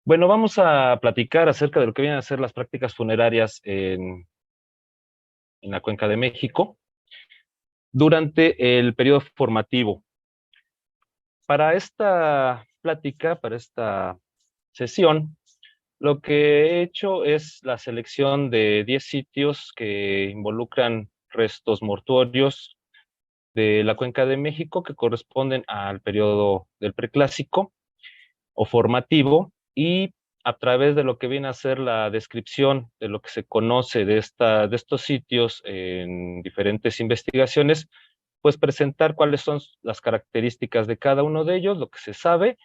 Bueno, vamos a platicar acerca de lo que vienen a ser las prácticas funerarias en la Cuenca de México durante el periodo formativo. Para esta plática, para esta sesión, lo que he hecho es la selección de 10 sitios que involucran restos mortuorios de la Cuenca de México que corresponden al periodo del preclásico o formativo, y a través de lo que viene a ser la descripción de lo que se conoce de estos sitios en diferentes investigaciones, pues presentar cuáles son las características de cada uno de ellos, lo que se sabe,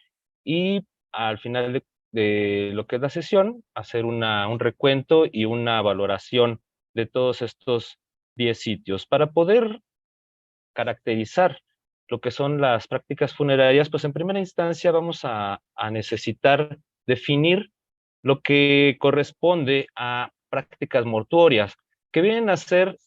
y al final de lo que es la sesión, hacer un recuento y una valoración de todos estos 10 sitios. Para poder caracterizar lo que son las prácticas funerarias, pues en primera instancia vamos a necesitar definir lo que corresponde a prácticas mortuorias, que vienen a ser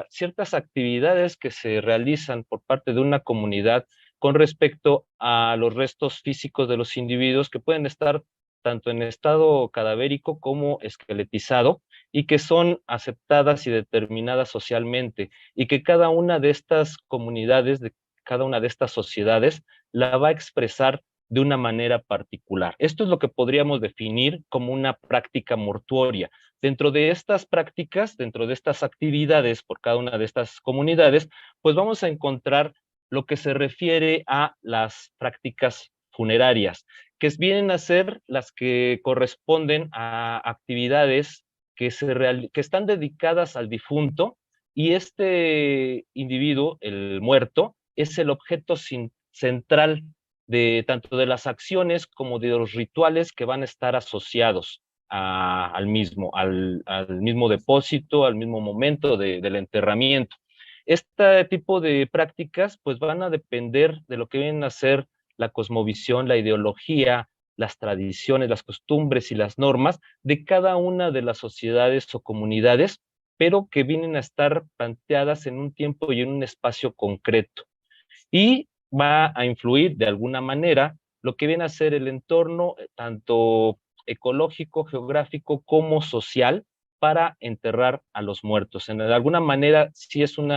ciertas actividades que se realizan por parte de una comunidad con respecto a los restos físicos de los individuos que pueden estar tanto en estado cadavérico como esqueletizado y que son aceptadas y determinadas socialmente, y que cada una de estas comunidades, de cada una de estas sociedades, la va a expresar de una manera particular. Esto es lo que podríamos definir como una práctica mortuoria. Dentro de estas prácticas, dentro de estas actividades por cada una de estas comunidades, pues vamos a encontrar lo que se refiere a las prácticas funerarias, que vienen a ser las que corresponden a actividades que están dedicadas al difunto, y este individuo, el muerto, es el objeto central de tanto de las acciones como de los rituales que van a estar asociados al mismo depósito, al mismo momento del enterramiento. Este tipo de prácticas pues van a depender de lo que vienen a ser la cosmovisión, la ideología, las tradiciones, las costumbres y las normas de cada una de las sociedades o comunidades, pero que vienen a estar planteadas en un tiempo y en un espacio concreto. Y va a influir de alguna manera lo que viene a ser el entorno, tanto ecológico, geográfico como social, para enterrar a los muertos. De alguna manera, sí es un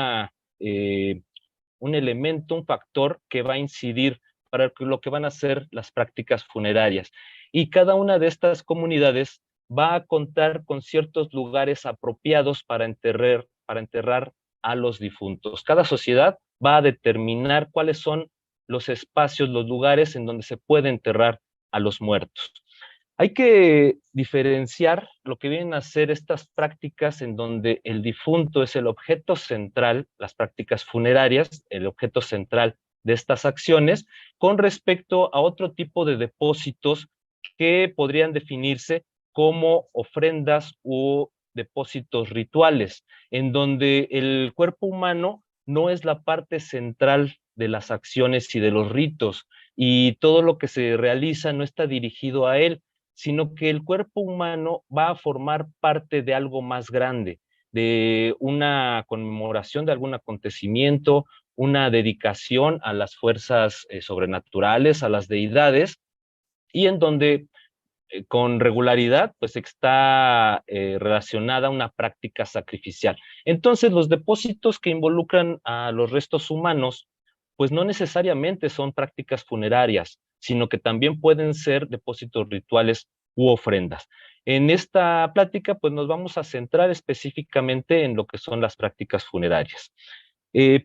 elemento, un factor que va a incidir para lo que van a ser las prácticas funerarias. Y cada una de estas comunidades va a contar con ciertos lugares apropiados para enterrar a los difuntos. Cada sociedad va a determinar cuáles son los espacios, los lugares en donde se puede enterrar a los muertos. Hay que diferenciar lo que vienen a ser estas prácticas en donde el difunto es el objeto central, las prácticas funerarias, el objeto central de estas acciones, con respecto a otro tipo de depósitos que podrían definirse como ofrendas o depósitos rituales, en donde el cuerpo humano no es la parte central de las acciones y de los ritos, y todo lo que se realiza no está dirigido a él, sino que el cuerpo humano va a formar parte de algo más grande, de una conmemoración de algún acontecimiento, una dedicación a las fuerzas sobrenaturales, a las deidades, y en donde con regularidad pues está relacionada a una práctica sacrificial. Entonces, los depósitos que involucran a los restos humanos pues no necesariamente son prácticas funerarias, sino que también pueden ser depósitos rituales u ofrendas. En esta plática pues nos vamos a centrar específicamente en lo que son las prácticas funerarias.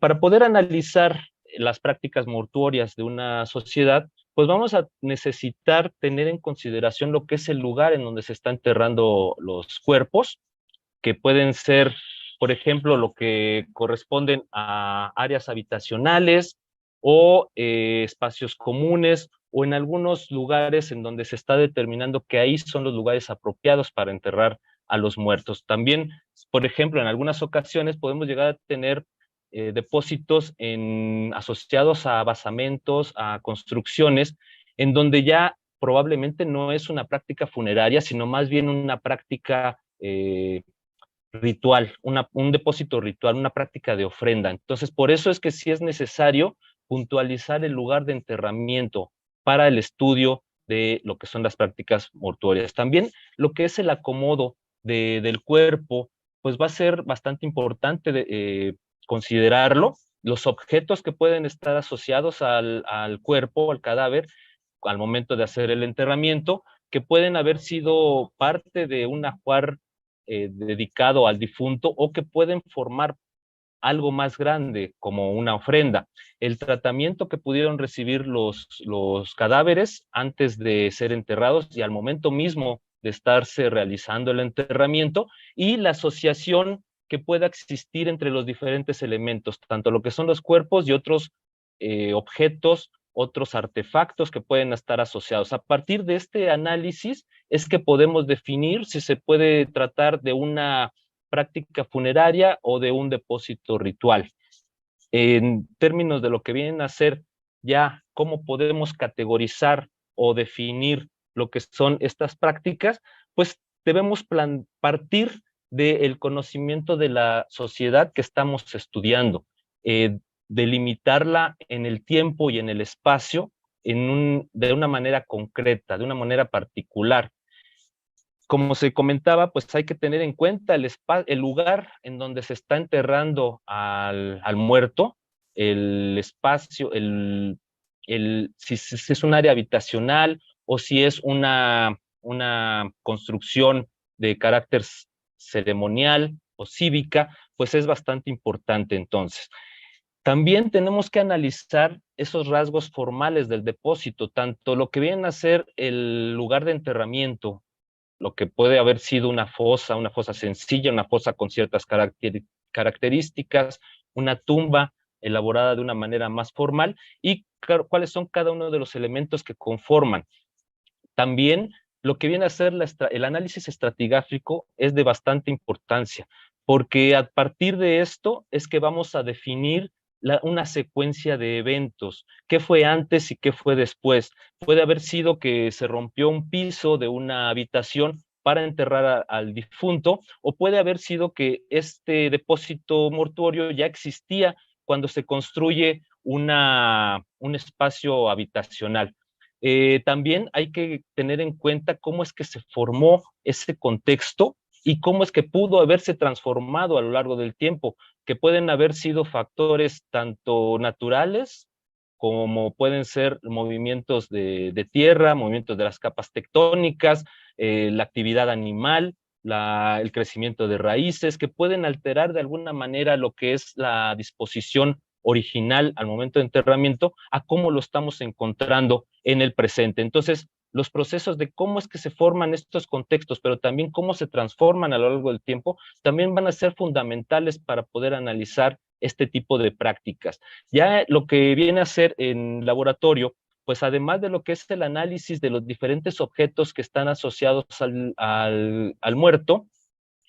Para poder analizar las prácticas mortuorias de una sociedad, pues vamos a necesitar tener en consideración lo que es el lugar en donde se están enterrando los cuerpos, que pueden ser, por ejemplo, lo que corresponden a áreas habitacionales o espacios comunes, o en algunos lugares en donde se está determinando que ahí son los lugares apropiados para enterrar a los muertos. También, por ejemplo, en algunas ocasiones podemos llegar a tener depósitos asociados a basamentos, a construcciones, en donde ya probablemente no es una práctica funeraria, sino más bien una práctica ritual, un depósito ritual, una práctica de ofrenda. Entonces, por eso es que sí es necesario puntualizar el lugar de enterramiento para el estudio de lo que son las prácticas mortuorias. También lo que es el acomodo del cuerpo, pues va a ser bastante importante considerarlo. Los objetos que pueden estar asociados al cuerpo, al cadáver, al momento de hacer el enterramiento, que pueden haber sido parte de un ajuar dedicado al difunto o que pueden formar algo más grande, como una ofrenda. El tratamiento que pudieron recibir los cadáveres antes de ser enterrados y al momento mismo de estarse realizando el enterramiento, y la asociación que pueda existir entre los diferentes elementos, tanto lo que son los cuerpos y otros objetos, otros artefactos que pueden estar asociados. A partir de este análisis es que podemos definir si se puede tratar de una práctica funeraria o de un depósito ritual. En términos de lo que vienen a ser ya cómo podemos categorizar o definir lo que son estas prácticas, pues debemos partir del conocimiento de la sociedad que estamos estudiando, delimitarla en el tiempo y en el espacio de una manera concreta, de una manera particular. Como se comentaba, pues hay que tener en cuenta el lugar en donde se está enterrando al muerto, el espacio, si es un área habitacional o si es una construcción de carácter ceremonial o cívica, pues es bastante importante entonces. También tenemos que analizar esos rasgos formales del depósito, tanto lo que viene a ser el lugar de enterramiento, lo que puede haber sido una fosa sencilla, una fosa con ciertas características, una tumba elaborada de una manera más formal, y claro, cuáles son cada uno de los elementos que conforman. También lo que viene a ser el análisis estratigráfico es de bastante importancia, porque a partir de esto es que vamos a definir una secuencia de eventos. ¿Qué fue antes y qué fue después? Puede haber sido que se rompió un piso de una habitación para enterrar al difunto, o puede haber sido que este depósito mortuorio ya existía cuando se construye un espacio habitacional. También hay que tener en cuenta cómo es que se formó ese contexto y cómo es que pudo haberse transformado a lo largo del tiempo, que pueden haber sido factores tanto naturales como pueden ser movimientos de tierra, movimientos de las capas tectónicas, la actividad animal, el crecimiento de raíces, que pueden alterar de alguna manera lo que es la disposición original al momento de enterramiento a cómo lo estamos encontrando en el presente. Entonces, los procesos de cómo es que se forman estos contextos, pero también cómo se transforman a lo largo del tiempo, también van a ser fundamentales para poder analizar este tipo de prácticas. Ya lo que viene a ser en laboratorio, pues además de lo que es el análisis de los diferentes objetos que están asociados al muerto,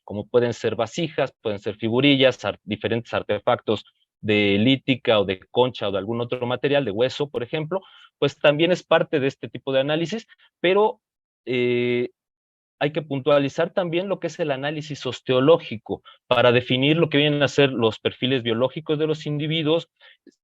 como pueden ser vasijas, pueden ser figurillas, diferentes artefactos de lítica o de concha o de algún otro material, de hueso, por ejemplo, pues también es parte de este tipo de análisis, pero hay que puntualizar también lo que es el análisis osteológico para definir lo que vienen a ser los perfiles biológicos de los individuos,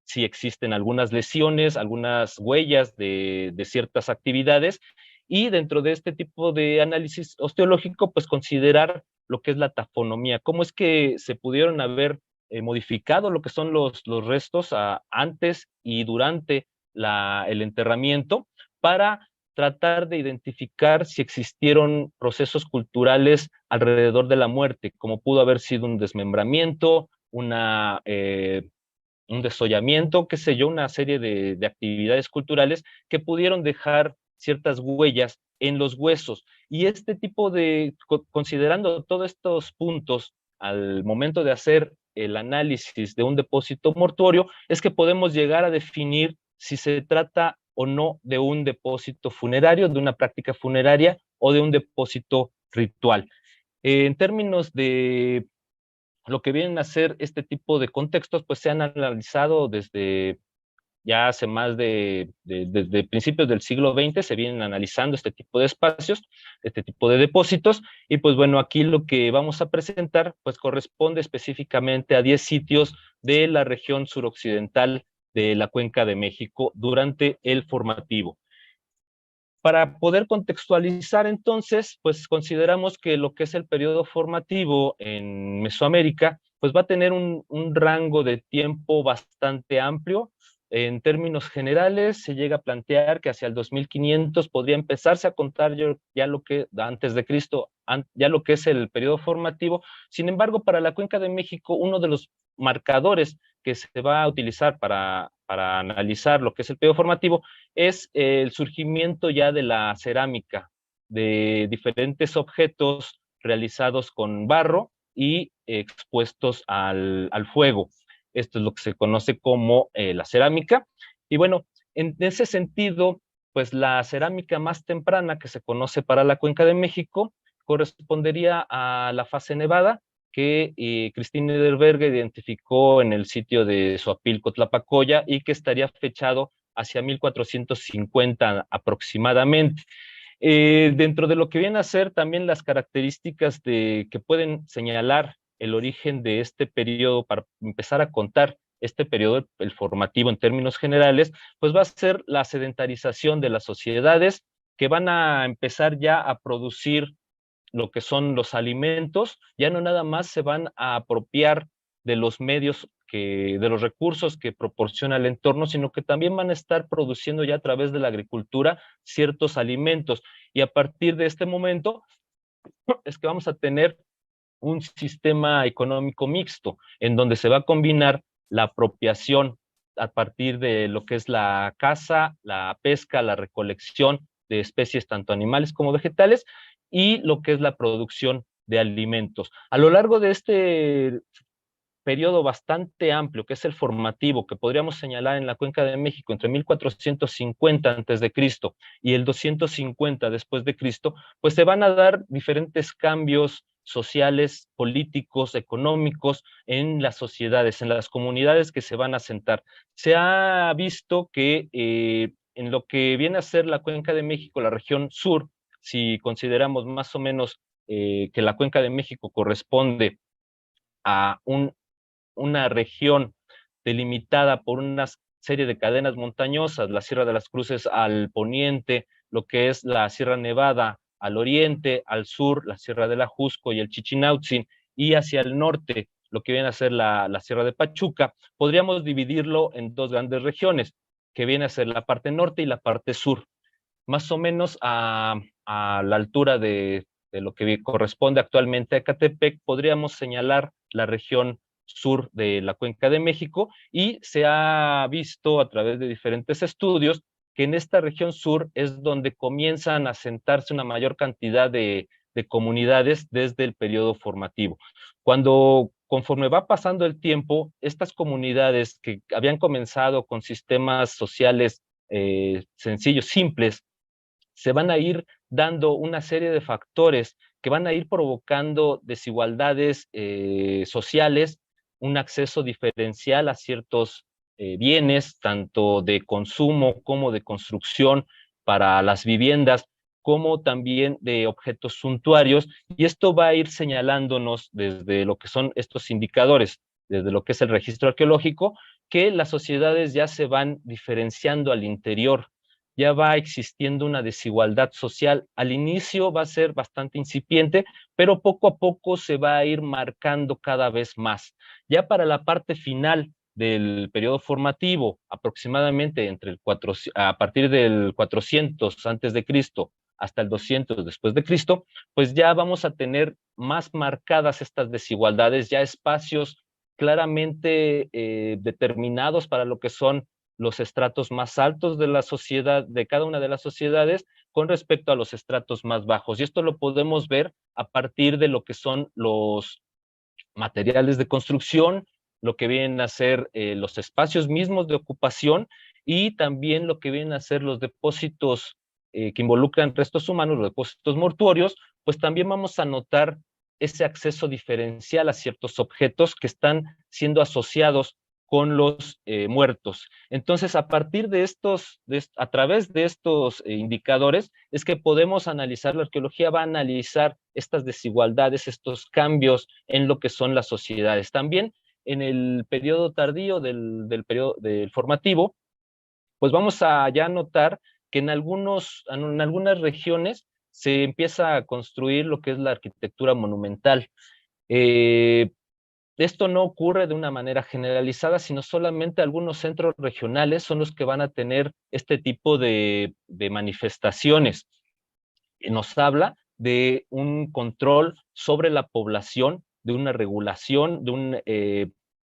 si existen algunas lesiones, algunas huellas de ciertas actividades, y dentro de este tipo de análisis osteológico, pues considerar lo que es la tafonomía, cómo es que se pudieron haber modificado lo que son los restos antes y durante el enterramiento para tratar de identificar si existieron procesos culturales alrededor de la muerte, como pudo haber sido un desmembramiento, un desollamiento, qué sé yo, una serie de actividades culturales que pudieron dejar ciertas huellas en los huesos. Y este tipo considerando todos estos puntos al momento de hacer el análisis de un depósito mortuorio, es que podemos llegar a definir si se trata o no de un depósito funerario, de una práctica funeraria o de un depósito ritual. En términos de lo que vienen a ser este tipo de contextos, pues se han analizado desde ya hace más desde principios del siglo XX se vienen analizando este tipo de espacios, este tipo de depósitos, y pues bueno, aquí lo que vamos a presentar pues corresponde específicamente a 10 sitios de la región suroccidental de la Cuenca de México durante el formativo. Para poder contextualizar entonces, pues consideramos que lo que es el periodo formativo en Mesoamérica, pues va a tener un rango de tiempo bastante amplio. En términos generales, se llega a plantear que hacia el 2500 podría empezarse a contar ya lo que, antes de Cristo, ya lo que es el periodo formativo. Sin embargo, para la Cuenca de México, uno de los marcadores que se va a utilizar para analizar lo que es el periodo formativo es el surgimiento ya de la cerámica, de diferentes objetos realizados con barro y expuestos al fuego. Esto es lo que se conoce como la cerámica. Y bueno, en ese sentido, pues la cerámica más temprana que se conoce para la Cuenca de México correspondería a la fase nevada, que Cristín Niederberger identificó en el sitio de Soapilco, Tlapacoya, y que estaría fechado hacia 1450 aproximadamente. Dentro de lo que viene a ser también las características que pueden señalar el origen de este periodo para empezar a contar este periodo, el formativo en términos generales, pues va a ser la sedentarización de las sociedades que van a empezar ya a producir lo que son los alimentos, ya no nada más se van a apropiar de los medios de los recursos que proporciona el entorno, sino que también van a estar produciendo ya a través de la agricultura ciertos alimentos. Y a partir de este momento es que vamos a tener un sistema económico mixto, en donde se va a combinar la apropiación a partir de lo que es la caza, la pesca, la recolección de especies tanto animales como vegetales, y lo que es la producción de alimentos. A lo largo de este periodo bastante amplio, que es el formativo, que podríamos señalar en la Cuenca de México entre 1450 antes de Cristo y el 250 después de Cristo, pues se van a dar diferentes cambios sociales, políticos, económicos en las sociedades, en las comunidades que se van a asentar. Se ha visto que en lo que viene a ser la Cuenca de México, la región sur, si consideramos más o menos que la Cuenca de México corresponde a una región delimitada por una serie de cadenas montañosas, la Sierra de las Cruces al poniente, lo que es la Sierra Nevada al oriente, al sur, la Sierra del Ajusco y el Chichinautzin, y hacia el norte, lo que viene a ser la Sierra de Pachuca, podríamos dividirlo en dos grandes regiones, que viene a ser la parte norte y la parte sur. Más o menos a la altura de lo que corresponde actualmente a Ecatepec, podríamos señalar la región sur de la Cuenca de México, y se ha visto a través de diferentes estudios que en esta región sur es donde comienzan a sentarse una mayor cantidad de comunidades desde el periodo formativo. Conforme va pasando el tiempo, estas comunidades que habían comenzado con sistemas sociales sencillos, simples, se van a ir dando una serie de factores que van a ir provocando desigualdades sociales, un acceso diferencial a ciertos bienes, tanto de consumo como de construcción para las viviendas, como también de objetos suntuarios, y esto va a ir señalándonos desde lo que son estos indicadores, desde lo que es el registro arqueológico, que las sociedades ya se van diferenciando al interior, ya va existiendo una desigualdad social. Al inicio va a ser bastante incipiente, pero poco a poco se va a ir marcando cada vez más. Ya para la parte final del periodo formativo, aproximadamente a partir del 400 antes de Cristo hasta el 200 después de Cristo, pues ya vamos a tener más marcadas estas desigualdades, ya espacios claramente determinados para lo que son los estratos más altos de la sociedad, de cada una de las sociedades, con respecto a los estratos más bajos. Y esto lo podemos ver a partir de lo que son los materiales de construcción, lo que vienen a ser los espacios mismos de ocupación, y también lo que vienen a ser los depósitos que involucran restos humanos, los depósitos mortuorios, pues también vamos a notar ese acceso diferencial a ciertos objetos que están siendo asociados con los muertos. Entonces, a partir de a través de estos indicadores, es que podemos analizar, la arqueología va a analizar estas desigualdades, estos cambios en lo que son las sociedades. También en el periodo tardío del periodo del formativo, pues vamos a ya notar que en algunas regiones se empieza a construir lo que es la arquitectura monumental. Eh, Esto no ocurre de una manera generalizada, sino solamente algunos centros regionales son los que van a tener este tipo de manifestaciones. Nos habla de un control sobre la población, de una regulación,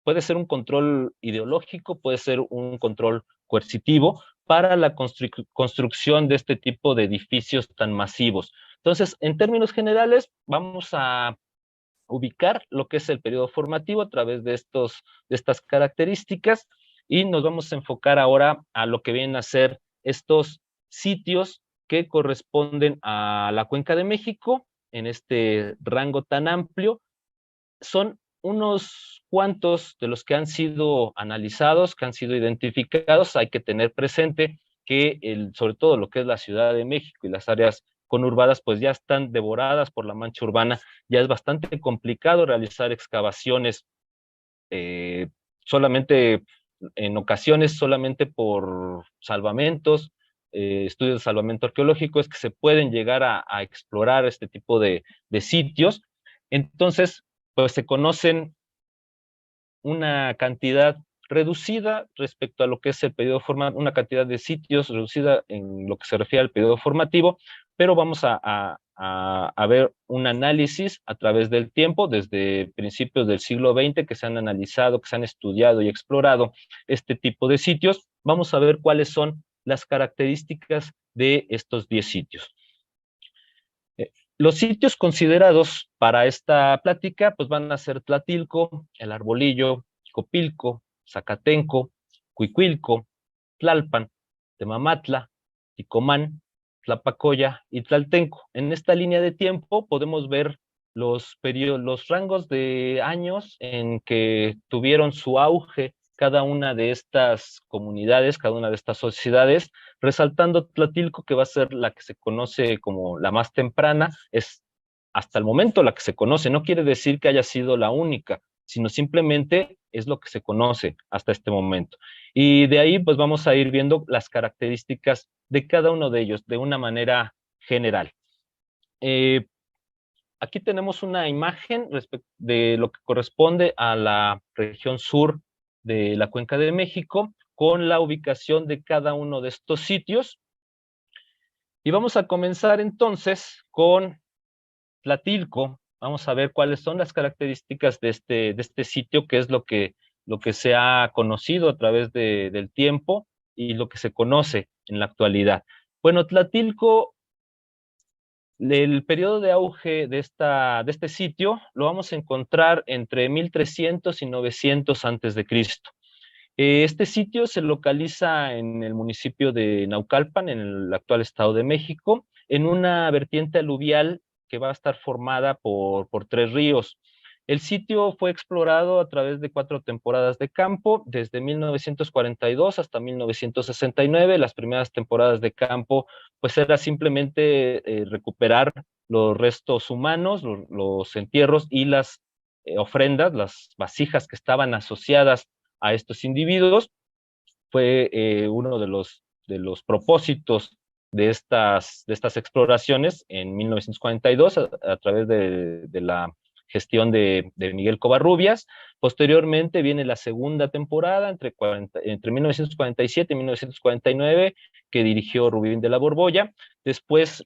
puede ser un control ideológico, puede ser un control coercitivo para la construcción de este tipo de edificios tan masivos. Entonces, en términos generales, vamos a ubicar lo que es el periodo formativo a través de estas características, y nos vamos a enfocar ahora a lo que vienen a ser estos sitios que corresponden a la Cuenca de México en este rango tan amplio. Son unos cuantos de los que han sido analizados, que han sido identificados. Hay que tener presente que sobre todo lo que es la Ciudad de México y las áreas conurbadas, pues ya están devoradas por la mancha urbana. Ya es bastante complicado realizar excavaciones, eh, solamente en ocasiones, solamente por salvamentos, estudios de salvamento arqueológico, es que se pueden llegar a explorar este tipo de sitios. Entonces, pues se conocen una cantidad reducida respecto a lo que es el periodo formativo, una cantidad de sitios reducida en lo que se refiere al periodo formativo, pero vamos a ver un análisis a través del tiempo, desde principios del siglo XX, que se han analizado, que se han estudiado y explorado este tipo de sitios. Vamos a ver cuáles son las características de estos 10 sitios. Los sitios considerados para esta plática pues van a ser Tlatilco, El Arbolillo, Copilco, Zacatenco, Cuicuilco, Tlalpan, Temamatla, Ticomán, Tlapacoya y Tlaltenco. En esta línea de tiempo podemos ver los rangos de años en que tuvieron su auge cada una de estas comunidades, cada una de estas sociedades, resaltando Tlatilco, que va a ser la que se conoce como la más temprana, es hasta el momento la que se conoce. No quiere decir que haya sido la única, sino simplemente es lo que se conoce hasta este momento. Y de ahí pues vamos a ir viendo las características de cada uno de ellos de una manera general. Aquí tenemos una imagen de lo que corresponde a la región sur de la Cuenca de México, con la ubicación de cada uno de estos sitios. Y vamos a comenzar entonces con Tlatilco. Vamos a ver cuáles son las características de este sitio, que es lo que se ha conocido a través del tiempo y lo que se conoce en la actualidad. Bueno, Tlatilco, el periodo de auge de este sitio lo vamos a encontrar entre 1300 y 900 antes de Cristo. Este sitio se localiza en el municipio de Naucalpan, en el actual Estado de México, en una vertiente aluvial que va a estar formada por 3 ríos. El sitio fue explorado a través de 4 temporadas de campo, desde 1942 hasta 1969. Las primeras temporadas de campo, pues era simplemente recuperar los restos humanos, los entierros y las ofrendas, las vasijas que estaban asociadas a estos individuos. Fue uno de los propósitos de estas exploraciones en 1942 a través de la gestión de Miguel Covarrubias. Posteriormente viene la segunda temporada entre 1947 y 1949, que dirigió Rubín de la Borbolla. Después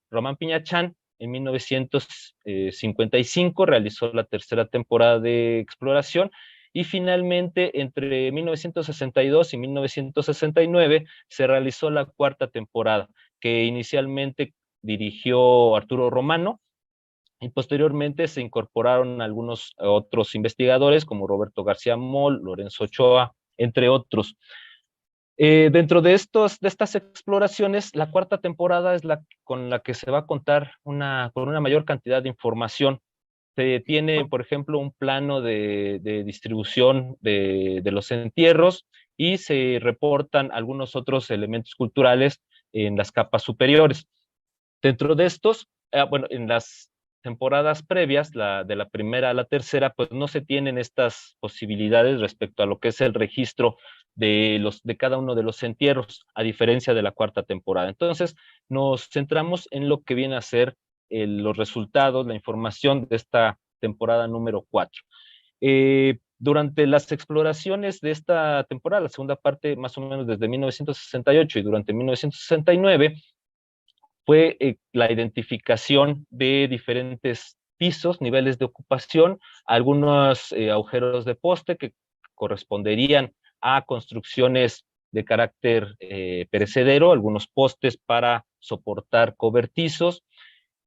Román Piñachán en 1955 realizó la tercera temporada de exploración, y finalmente entre 1962 y 1969 se realizó la cuarta temporada, que inicialmente dirigió Arturo Romano, y posteriormente se incorporaron algunos otros investigadores como Roberto García Moll, Lorenzo Ochoa, entre otros. Dentro de estas exploraciones, la cuarta temporada es la con la que se va a contar con una mayor cantidad de información. Se tiene, por ejemplo, un plano de distribución de los entierros, y se reportan algunos otros elementos culturales en las capas superiores. Dentro de estos, bueno, en las temporadas previas, de la primera a la tercera, pues no se tienen estas posibilidades respecto a lo que es el registro de cada uno de los entierros, a diferencia de la cuarta temporada. Entonces, nos centramos en lo que viene a ser los resultados, la información de esta temporada número 4. Durante las exploraciones de esta temporada, la segunda parte más o menos desde 1968 y durante 1969, fue la identificación de diferentes pisos, niveles de ocupación, algunos agujeros de poste que corresponderían a construcciones de carácter perecedero, algunos postes para soportar cobertizos,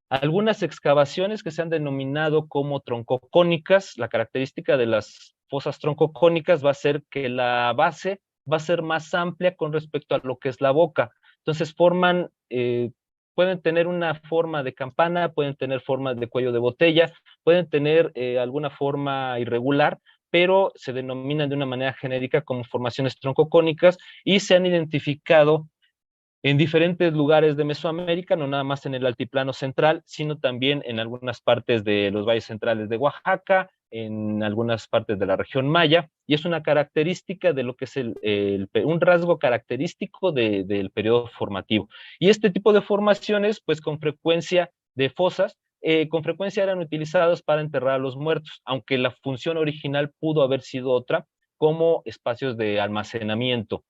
algunas excavaciones que se han denominado como troncocónicas. La característica de las fosas troncocónicas va a ser que la base va a ser más amplia con respecto a lo que es la boca. Entonces pueden tener una forma de campana, pueden tener forma de cuello de botella, pueden tener alguna forma irregular, pero se denominan de una manera genérica como formaciones troncocónicas y se han identificado en diferentes lugares de Mesoamérica, no nada más en el altiplano central, sino también en algunas partes de los valles centrales de Oaxaca, en algunas partes de la región maya, y es una característica de lo que es un rasgo característico del periodo formativo. Y este tipo de formaciones, pues con frecuencia de fosas, con frecuencia eran utilizadas para enterrar a los muertos, aunque la función original pudo haber sido otra, como espacios de almacenamiento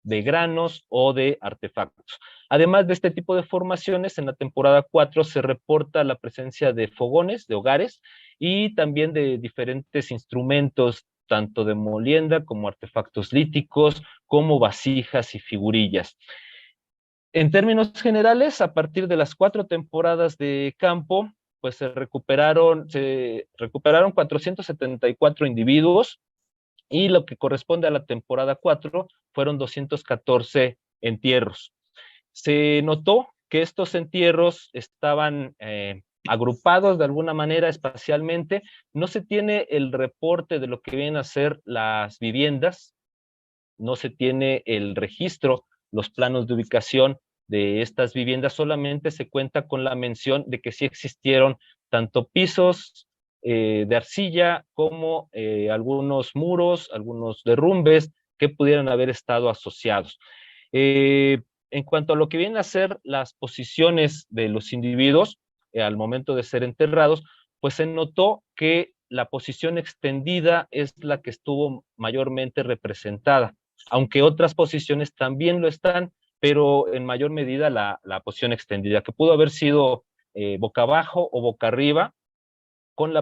de granos o de artefactos. Además de este tipo de formaciones, en la temporada 4 se reporta la presencia de fogones, de hogares, y también de diferentes instrumentos, tanto de molienda como artefactos líticos, como vasijas y figurillas. En términos generales, a partir de las 4 temporadas de campo, pues se recuperaron 474 individuos, y lo que corresponde a la temporada 4 fueron 214 entierros. Se notó que estos entierros estaban agrupados de alguna manera espacialmente. No se tiene el reporte de lo que vienen a ser las viviendas, no se tiene el registro, los planos de ubicación de estas viviendas, solamente se cuenta con la mención de que sí existieron tanto pisos de arcilla como algunos muros, algunos derrumbes que pudieran haber estado asociados. En cuanto a lo que vienen a ser las posiciones de los individuos al momento de ser enterrados, pues se notó que la posición extendida es la que estuvo mayormente representada, aunque otras posiciones también lo están, pero en mayor medida la posición extendida, que pudo haber sido boca abajo o boca arriba, con,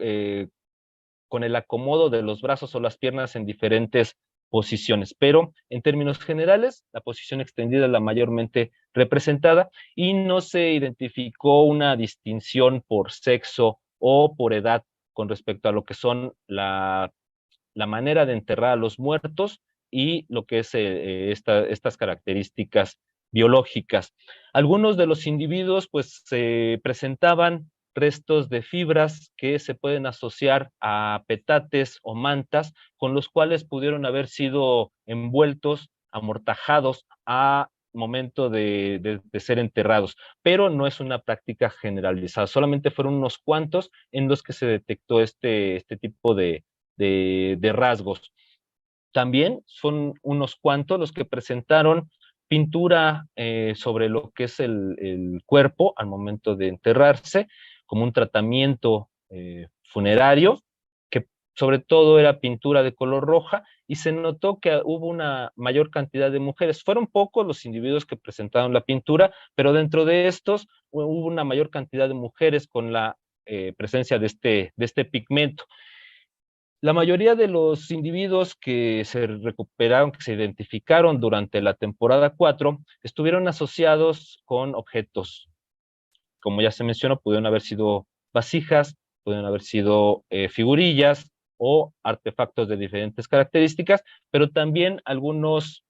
eh, con el acomodo de los brazos o las piernas en diferentes posiciones, pero en términos generales, la posición extendida es la mayormente representada y no se identificó una distinción por sexo o por edad con respecto a lo que son la manera de enterrar a los muertos y lo que es estas características biológicas. Algunos de los individuos pues se presentaban restos de fibras que se pueden asociar a petates o mantas con los cuales pudieron haber sido envueltos, amortajados a momento de ser enterrados, pero no es una práctica generalizada, solamente fueron unos cuantos en los que se detectó este tipo de rasgos. También son unos cuantos los que presentaron pintura sobre lo que es el cuerpo al momento de enterrarse, como un tratamiento funerario, que sobre todo era pintura de color roja, y se notó que hubo una mayor cantidad de mujeres. Fueron pocos los individuos que presentaron la pintura, pero dentro de estos hubo una mayor cantidad de mujeres con la presencia de este pigmento. La mayoría de los individuos que se recuperaron, que se identificaron durante la temporada 4, estuvieron asociados con objetos. Como ya se mencionó, pudieron haber sido vasijas, pudieron haber sido figurillas o artefactos de diferentes características, pero también algunos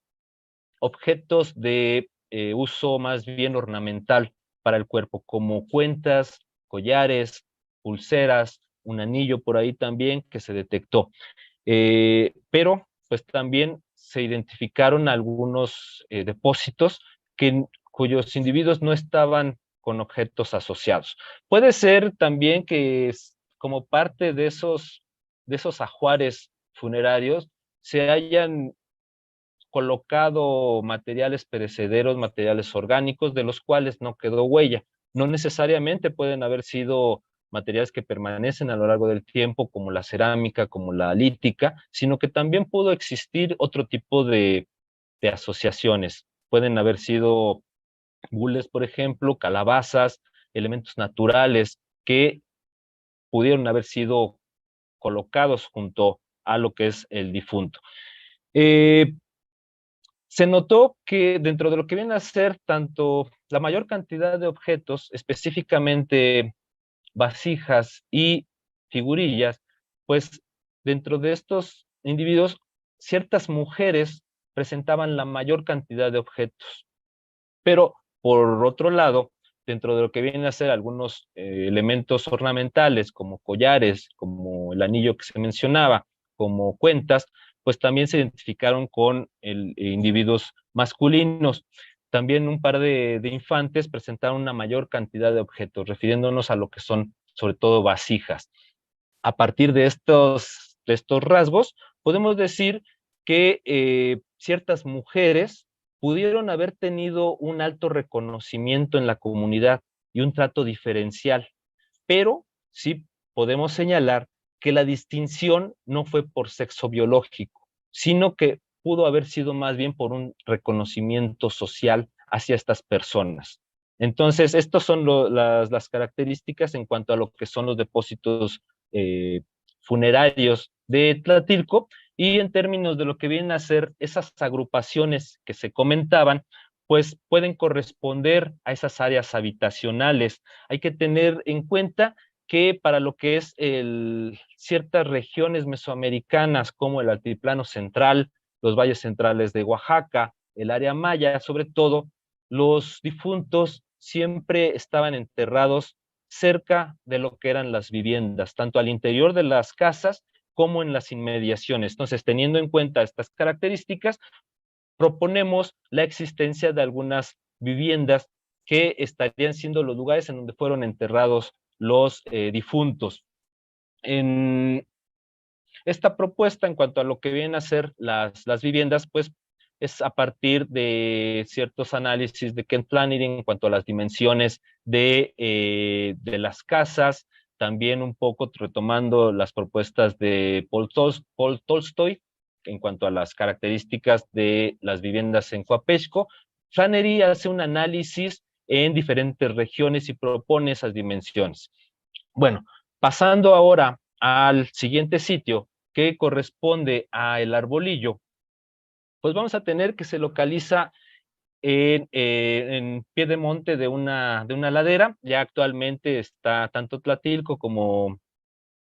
objetos de uso más bien ornamental para el cuerpo, como cuentas, collares, pulseras, un anillo por ahí también que se detectó. Pero pues también se identificaron algunos depósitos cuyos individuos no estaban con objetos asociados. Puede ser también que como parte de esos ajuares funerarios se hayan colocado materiales perecederos, materiales orgánicos, de los cuales no quedó huella. No necesariamente pueden haber sido materiales que permanecen a lo largo del tiempo, como la cerámica, como la lítica, sino que también pudo existir otro tipo de asociaciones. Pueden haber sido gules, por ejemplo, calabazas, elementos naturales que pudieron haber sido colocados junto a lo que es el difunto. Se notó que dentro de lo que viene a ser tanto la mayor cantidad de objetos, específicamente vasijas y figurillas, pues dentro de estos individuos, ciertas mujeres presentaban la mayor cantidad de objetos. Pero, por otro lado, dentro de lo que vienen a ser algunos elementos ornamentales, como collares, como el anillo que se mencionaba, como cuentas, pues también se identificaron con individuos masculinos. También un par de infantes presentaron una mayor cantidad de objetos, refiriéndonos a lo que son, sobre todo, vasijas. A partir de estos rasgos, podemos decir que ciertas mujeres pudieron haber tenido un alto reconocimiento en la comunidad y un trato diferencial, pero sí podemos señalar que la distinción no fue por sexo biológico, sino que pudo haber sido más bien por un reconocimiento social hacia estas personas. Entonces, estas son las características en cuanto a lo que son los depósitos eh, funerarios de Tlatilco, y en términos de lo que vienen a ser esas agrupaciones que se comentaban, pues pueden corresponder a esas áreas habitacionales. Hay que tener en cuenta que para lo que es ciertas regiones mesoamericanas como el altiplano central, los valles centrales de Oaxaca, el área maya, sobre todo, los difuntos siempre estaban enterrados cerca de lo que eran las viviendas, tanto al interior de las casas como en las inmediaciones. Entonces, teniendo en cuenta estas características, proponemos la existencia de algunas viviendas que estarían siendo los lugares en donde fueron enterrados los difuntos. En esta propuesta, en cuanto a lo que vienen a ser las viviendas, pues es a partir de ciertos análisis de Ken Flannery en cuanto a las dimensiones de las casas, también un poco retomando las propuestas de Paul Tolstoy en cuanto a las características de las viviendas en Coapesco. Flannery hace un análisis en diferentes regiones y propone esas dimensiones. Bueno, pasando ahora al siguiente sitio que corresponde a El Arbolillo, pues vamos a tener que se localiza en pie de monte de una ladera. Ya actualmente está tanto Tlatilco como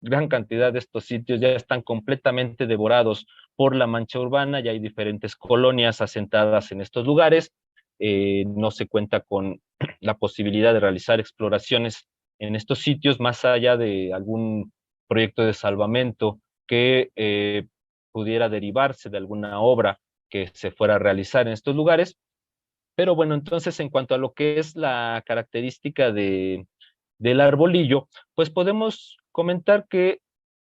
gran cantidad de estos sitios ya están completamente devorados por la mancha urbana, ya hay diferentes colonias asentadas en estos lugares, no se cuenta con la posibilidad de realizar exploraciones en estos sitios, más allá de algún proyecto de salvamento que pudiera derivarse de alguna obra que se fuera a realizar en estos lugares. Pero bueno, entonces en cuanto a lo que es la característica del arbolillo, pues podemos comentar que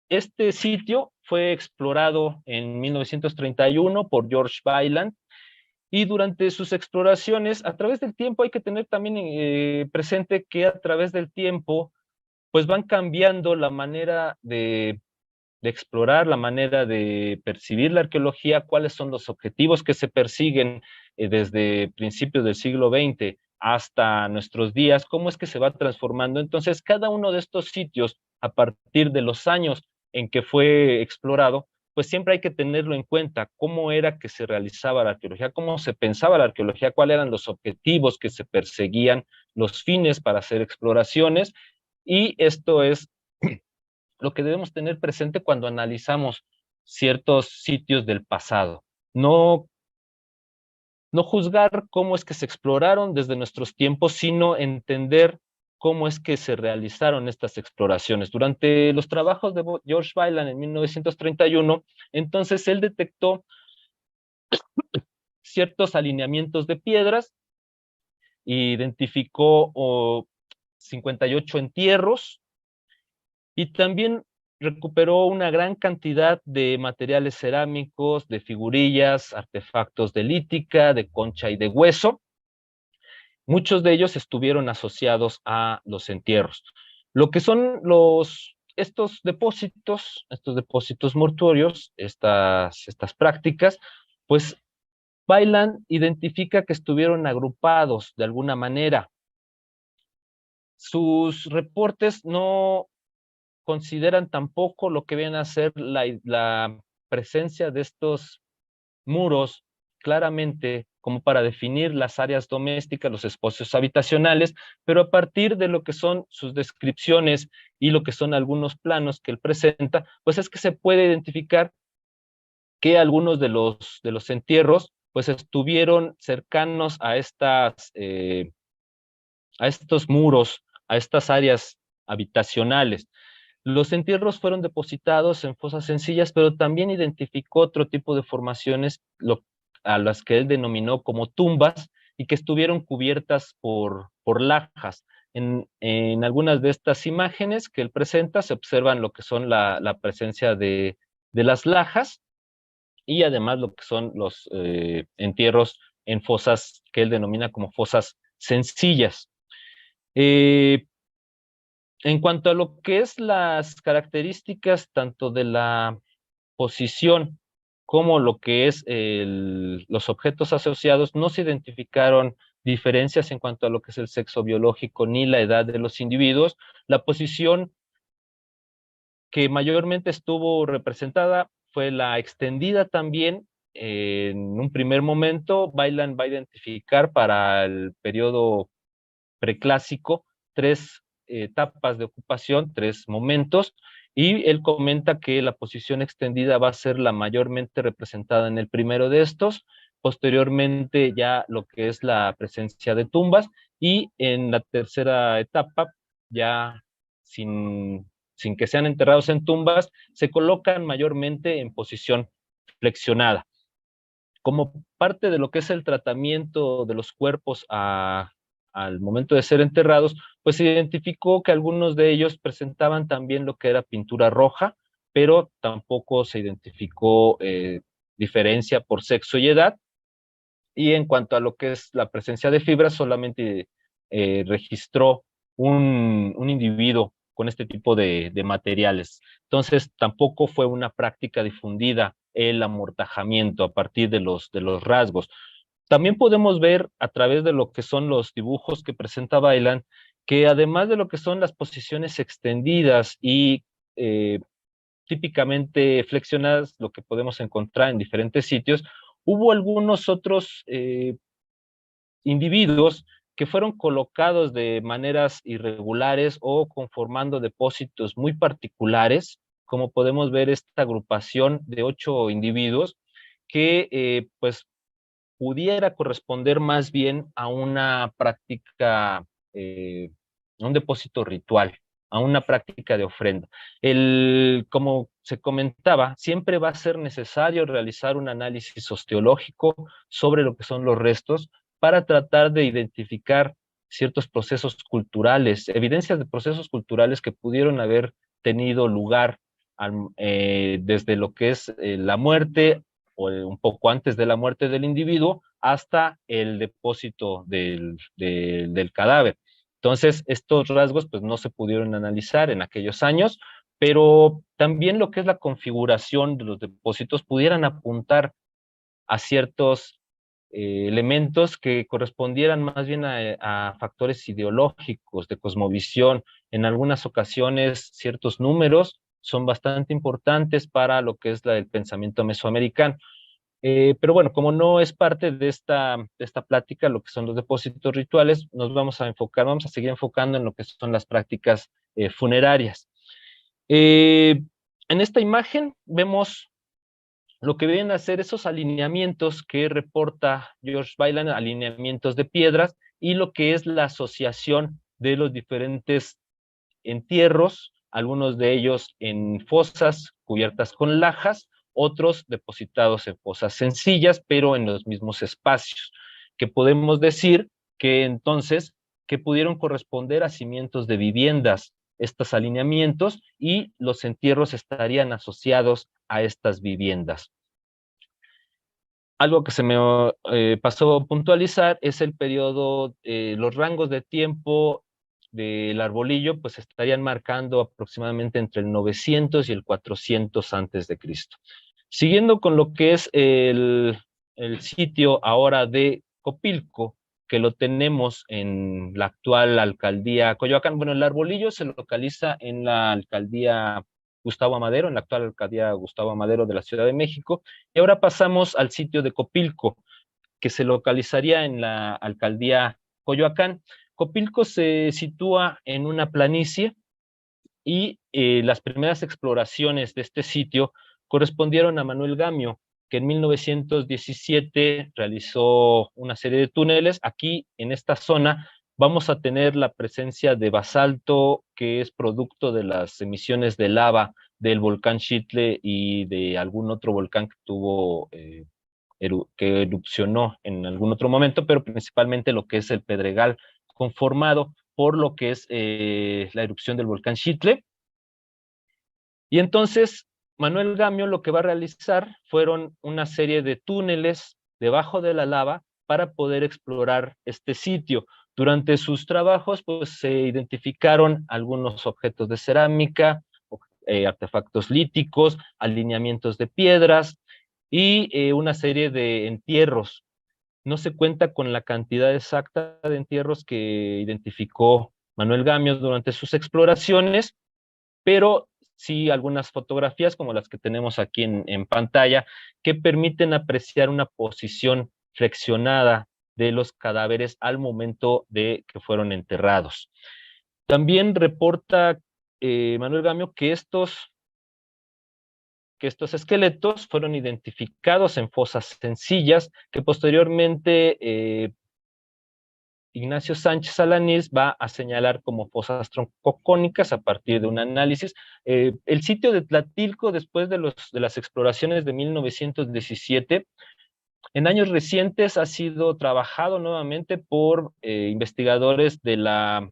este sitio fue explorado en 1931 por George Byland, y durante sus exploraciones, a través del tiempo, hay que tener también presente que a través del tiempo, pues van cambiando la manera de explorar, la manera de percibir la arqueología, cuáles son los objetivos que se persiguen desde principios del siglo XX hasta nuestros días, cómo es que se va transformando. Entonces, cada uno de estos sitios, a partir de los años en que fue explorado, pues siempre hay que tenerlo en cuenta, cómo era que se realizaba la arqueología, cómo se pensaba la arqueología, cuáles eran los objetivos que se perseguían, los fines para hacer exploraciones, y esto es lo que debemos tener presente cuando analizamos ciertos sitios del pasado. No, no juzgar cómo es que se exploraron desde nuestros tiempos, sino entender cómo es que se realizaron estas exploraciones. Durante los trabajos de George Byland en 1931, entonces él detectó ciertos alineamientos de piedras, identificó 58 entierros, y también recuperó una gran cantidad de materiales cerámicos, de figurillas, artefactos de lítica, de concha y de hueso. Muchos de ellos estuvieron asociados a los entierros. Lo que son estos depósitos mortuorios, estas prácticas, pues Bailan identifica que estuvieron agrupados de alguna manera. Sus reportes no consideran tampoco lo que viene a ser la presencia de estos muros claramente como para definir las áreas domésticas, los espacios habitacionales, pero a partir de lo que son sus descripciones y lo que son algunos planos que él presenta, pues es que se puede identificar que algunos de los entierros pues estuvieron cercanos a estos muros, a estas áreas habitacionales. Los entierros fueron depositados en fosas sencillas, pero también identificó otro tipo de formaciones a las que él denominó como tumbas y que estuvieron cubiertas por lajas. En algunas de estas imágenes que él presenta se observan lo que son la presencia de las lajas y además lo que son los entierros en fosas que él denomina como fosas sencillas. Eh, en cuanto a lo que es las características tanto de la posición como lo que es los objetos asociados, no se identificaron diferencias en cuanto a lo que es el sexo biológico ni la edad de los individuos. La posición que mayormente estuvo representada fue la extendida también. En un primer momento, Bailan va a identificar para el periodo preclásico tres etapas de ocupación, tres momentos, y él comenta que la posición extendida va a ser la mayormente representada en el primero de estos, posteriormente ya lo que es la presencia de tumbas, y en la tercera etapa, ya sin que sean enterrados en tumbas, se colocan mayormente en posición flexionada. Como parte de lo que es el tratamiento de los cuerpos al momento de ser enterrados, pues se identificó que algunos de ellos presentaban también lo que era pintura roja, pero tampoco se identificó diferencia por sexo y edad. Y en cuanto a lo que es la presencia de fibras, solamente registró un individuo con este tipo de materiales. Entonces, tampoco fue una práctica difundida el amortajamiento a partir de los rasgos. También podemos ver a través de lo que son los dibujos que presenta Bailan, que además de lo que son las posiciones extendidas y eh, típicamente flexionadas, lo que podemos encontrar en diferentes sitios, hubo algunos otros individuos que fueron colocados de maneras irregulares o conformando depósitos muy particulares, como podemos ver esta agrupación de 8 individuos que pues pudiera corresponder más bien a una práctica, a un depósito ritual, a una práctica de ofrenda. Como se comentaba, siempre va a ser necesario realizar un análisis osteológico sobre lo que son los restos para tratar de identificar ciertos procesos culturales, evidencias de procesos culturales que pudieron haber tenido lugar desde lo que es la muerte o un poco antes de la muerte del individuo hasta el depósito del cadáver. Entonces, estos rasgos pues no se pudieron analizar en aquellos años, pero también lo que es la configuración de los depósitos pudieran apuntar a ciertos elementos que correspondieran más bien a factores ideológicos, de cosmovisión. En algunas ocasiones, ciertos números son bastante importantes para lo que es el pensamiento mesoamericano. Pero bueno, como no es parte de esta plática, lo que son los depósitos rituales, nos vamos a enfocar, vamos a seguir enfocando en lo que son las prácticas funerarias. En esta imagen vemos lo que vienen a ser esos alineamientos que reporta George Bailan, alineamientos de piedras, y lo que es la asociación de los diferentes entierros, algunos de ellos en fosas cubiertas con lajas, otros depositados en fosas sencillas, pero en los mismos espacios, que podemos decir que entonces que pudieron corresponder a cimientos de viviendas. estos alineamientos y los entierros estarían asociados a estas viviendas. Algo que se me pasó a puntualizar es el periodo, los rangos de tiempo del arbolillo, pues estarían marcando aproximadamente entre el 900 y el 400 antes de Cristo. Siguiendo con lo que es el sitio ahora de Copilco, que lo tenemos en la actual alcaldía Coyoacán. Bueno, el arbolillo se localiza en la alcaldía Gustavo Amadero, en la actual alcaldía Gustavo Amadero de la Ciudad de México. Y ahora pasamos al sitio de Copilco, que se localizaría en la alcaldía Coyoacán. Copilco se sitúa en una planicie y las primeras exploraciones de este sitio correspondieron a Manuel Gamio, que en 1917 realizó una serie de túneles. Aquí, en esta zona, vamos a tener la presencia de basalto, que es producto de las emisiones de lava del volcán Xitle y de algún otro volcán que tuvo, que erupcionó en algún otro momento, pero principalmente lo que es el Pedregal, conformado por lo que es la erupción del volcán Xitle. Y entonces Manuel Gamio lo que va a realizar fueron una serie de túneles debajo de la lava para poder explorar este sitio. Durante sus trabajos, pues se identificaron algunos objetos de cerámica, artefactos líticos, alineamientos de piedras y una serie de entierros. No se cuenta con la cantidad exacta de entierros que identificó Manuel Gamio durante sus exploraciones, pero sí algunas fotografías como las que tenemos aquí en pantalla que permiten apreciar una posición flexionada de los cadáveres al momento de que fueron enterrados. También reporta Manuel Gamio que estos esqueletos fueron identificados en fosas sencillas que posteriormente Ignacio Sánchez Alanís va a señalar como fosas troncocónicas a partir de un análisis. El sitio de Tlatilco, después de las exploraciones de 1917, en años recientes ha sido trabajado nuevamente por investigadores de la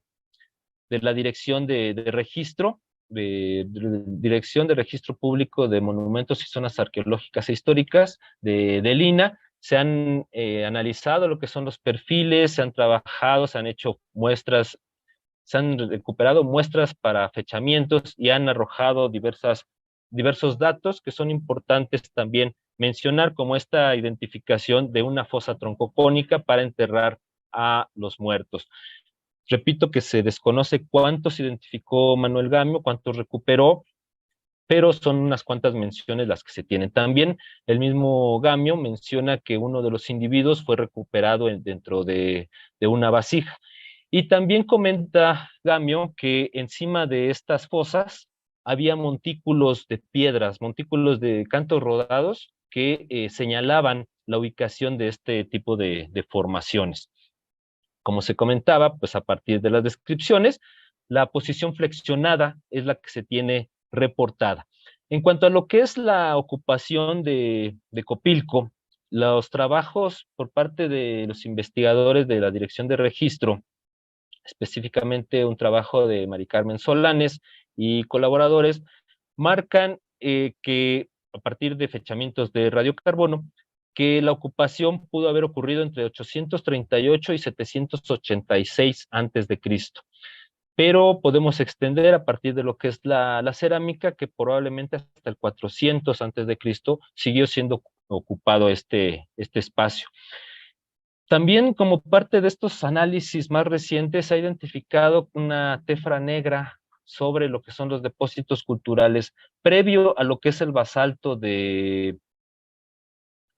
Dirección de Registro, Dirección de Registro Público de Monumentos y Zonas Arqueológicas e Históricas del INAH. Se han analizado lo que son los perfiles, se han trabajado, se han hecho muestras, se han recuperado muestras para fechamientos y han arrojado diversos datos que son importantes también mencionar, como esta identificación de una fosa troncocónica para enterrar a los muertos. Repito que se desconoce cuántos identificó Manuel Gamio, cuántos recuperó, pero son unas cuantas menciones las que se tienen. También el mismo Gamio menciona que uno de los individuos fue recuperado dentro de una vasija. Y también comenta Gamio que encima de estas fosas había montículos de piedras, montículos de cantos rodados que señalaban la ubicación de este tipo de formaciones. Como se comentaba, pues a partir de las descripciones, la posición flexionada es la que se tiene reportada. En cuanto a lo que es la ocupación de Copilco, los trabajos por parte de los investigadores de la Dirección de Registro, específicamente un trabajo de Mari Carmen Solanes y colaboradores, marcan que a partir de fechamientos de radiocarbono, que la ocupación pudo haber ocurrido entre 838 y 786 antes de Cristo. Pero podemos extender a partir de lo que es la cerámica, que probablemente hasta el 400 antes de Cristo siguió siendo ocupado este espacio. También como parte de estos análisis más recientes se ha identificado una tefra negra sobre lo que son los depósitos culturales previo a lo que es el basalto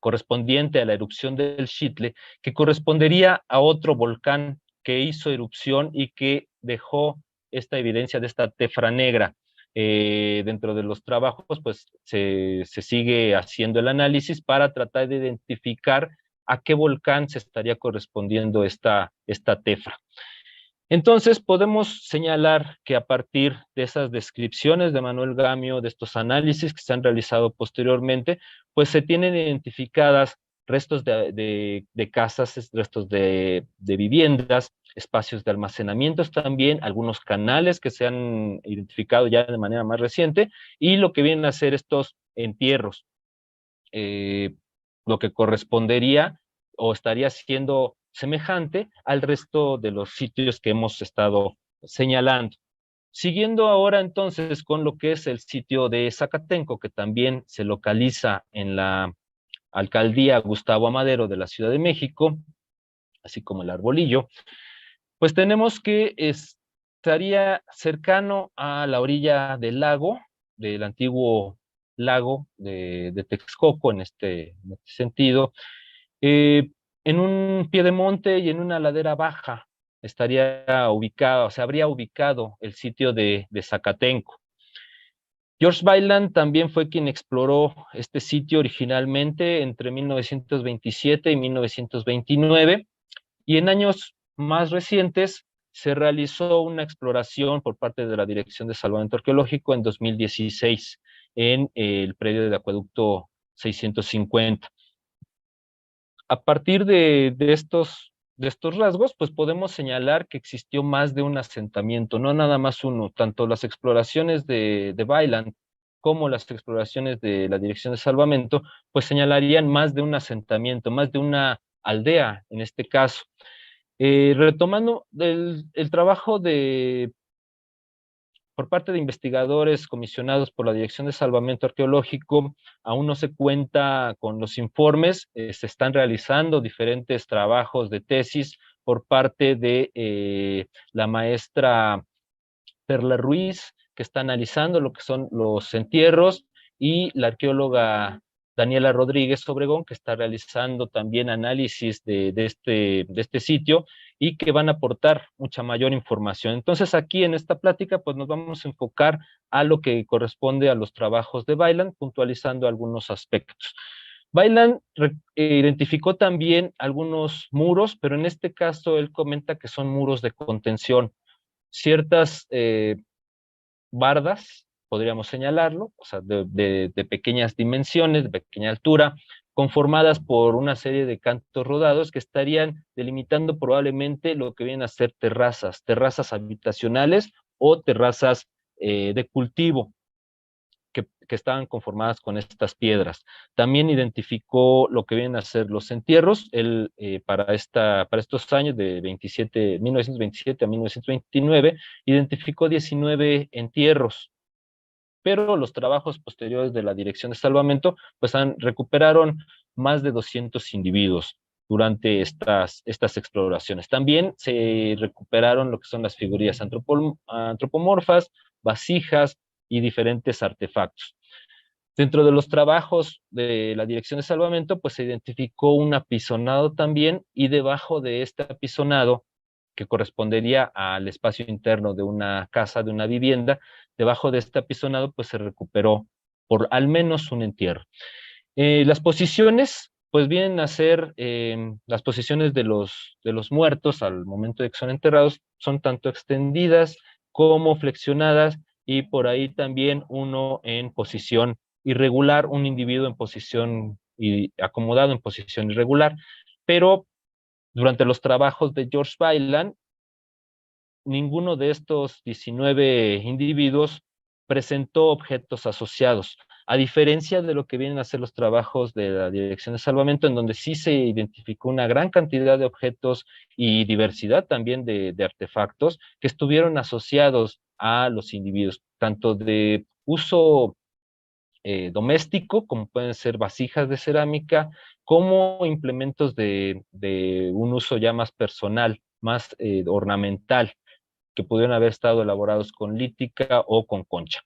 correspondiente a la erupción del Xitle, que correspondería a otro volcán que hizo erupción y que dejó esta evidencia de esta tefra negra. Dentro de los trabajos, pues se sigue haciendo el análisis para tratar de identificar a qué volcán se estaría correspondiendo esta tefra. Entonces podemos señalar que a partir de esas descripciones de Manuel Gamio, de estos análisis que se han realizado posteriormente, pues se tienen identificadas restos de casas, restos de viviendas, espacios de almacenamientos también, algunos canales que se han identificado ya de manera más reciente, y lo que vienen a ser estos entierros, eh, lo que correspondería o estaría siendo semejante al resto de los sitios que hemos estado señalando. Siguiendo ahora entonces con lo que es el sitio de Zacatenco, que también se localiza en la alcaldía Gustavo Amadero de la Ciudad de México, así como el Arbolillo, pues tenemos que estaría cercano a la orilla del lago, del antiguo lago de Texcoco en este sentido, eh, en un piedemonte y en una ladera baja estaría ubicado, se habría ubicado el sitio de Zacatenco. George Byland también fue quien exploró este sitio originalmente entre 1927 y 1929, y en años más recientes se realizó una exploración por parte de la Dirección de Salvamento Arqueológico en 2016 en el predio del acueducto 650. A partir de estos rasgos, pues podemos señalar que existió más de un asentamiento, no nada más uno. Tanto las exploraciones de Byland como las exploraciones de la Dirección de Salvamento, pues señalarían más de un asentamiento, más de una aldea en este caso. Retomando el trabajo por parte de investigadores comisionados por la Dirección de Salvamento Arqueológico, aún no se cuenta con los informes, se están realizando diferentes trabajos de tesis por parte de la maestra Perla Ruiz, que está analizando lo que son los entierros, y la arqueóloga Daniela Rodríguez Obregón, que está realizando también análisis de este sitio y que van a aportar mucha mayor información. Entonces, aquí en esta plática, pues nos vamos a enfocar a lo que corresponde a los trabajos de Byland, puntualizando algunos aspectos. Byland identificó también algunos muros, pero en este caso él comenta que son muros de contención, ciertas bardas, podríamos señalarlo, o sea, de pequeñas dimensiones, de pequeña altura, conformadas por una serie de cantos rodados que estarían delimitando probablemente lo que vienen a ser terrazas, terrazas habitacionales o terrazas de cultivo, que estaban conformadas con estas piedras. También identificó lo que vienen a ser los entierros. Él, para estos años de 1927 a 1929, identificó 19 entierros, pero los trabajos posteriores de la Dirección de Salvamento pues recuperaron más de 200 individuos durante estas exploraciones. También se recuperaron lo que son las figurillas antropomorfas, vasijas y diferentes artefactos. Dentro de los trabajos de la Dirección de Salvamento, pues se identificó un apisonado también, y debajo de este apisonado, que correspondería al espacio interno de una casa, de una vivienda, debajo de este apisonado, pues se recuperó por al menos un entierro. Las posiciones, pues vienen a ser las posiciones de los muertos al momento de que son enterrados, son tanto extendidas como flexionadas, y por ahí también uno en posición irregular, un individuo en posición y acomodado en posición irregular. Pero durante los trabajos de George Byland, ninguno de estos 19 individuos presentó objetos asociados, a diferencia de lo que vienen a ser los trabajos de la Dirección de Salvamento, en donde sí se identificó una gran cantidad de objetos y diversidad también de artefactos que estuvieron asociados a los individuos, tanto de uso doméstico, como pueden ser vasijas de cerámica, como implementos de un uso ya más personal, más ornamental, que pudieron haber estado elaborados con lítica o con concha.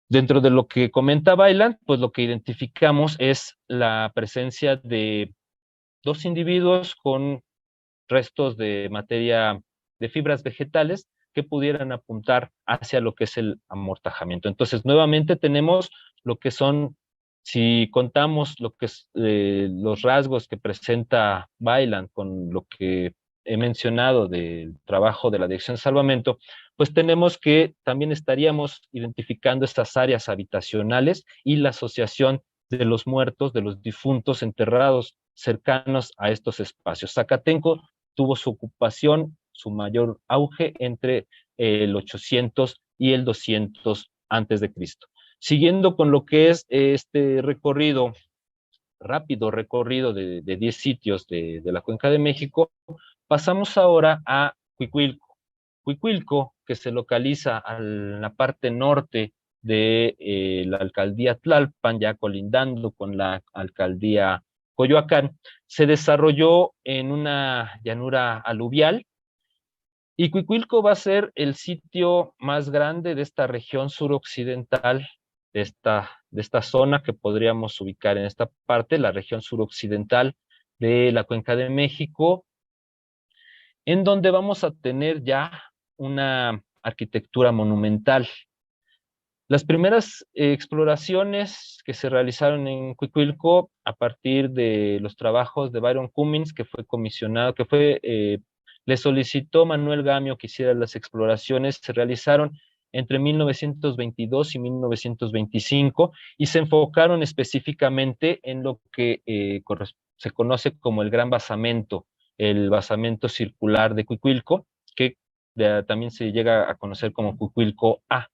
Dentro de lo que comenta Byland, pues lo que identificamos es la presencia de dos individuos con restos de materia de fibras vegetales que pudieran apuntar hacia lo que es el amortajamiento. Entonces, nuevamente tenemos lo que son, si contamos lo que es los rasgos que presenta Byland con lo que he mencionado del trabajo de la Dirección de Salvamento, pues tenemos que también estaríamos identificando estas áreas habitacionales y la asociación de los muertos, de los difuntos enterrados cercanos a estos espacios. Zacatenco tuvo su ocupación, su mayor auge entre el 800 y el 200 antes de Cristo. Siguiendo con lo que es este recorrido, rápido recorrido de 10 sitios de la Cuenca de México, pasamos ahora a Cuicuilco. Cuicuilco, que se localiza en la parte norte de la alcaldía Tlalpan, ya colindando con la alcaldía Coyoacán, se desarrolló en una llanura aluvial, y Cuicuilco va a ser el sitio más grande de esta región suroccidental, de esta zona que podríamos ubicar en esta parte, la región suroccidental de la Cuenca de México, en donde vamos a tener ya una arquitectura monumental. Las primeras exploraciones que se realizaron en Cuicuilco a partir de los trabajos de Byron Cummings, que fue comisionado, le solicitó Manuel Gamio que hiciera las exploraciones, se realizaron entre 1922 y 1925 y se enfocaron específicamente en lo que se conoce como el Gran Basamento, el basamento circular de Cuicuilco, que también se llega a conocer como Cuicuilco A.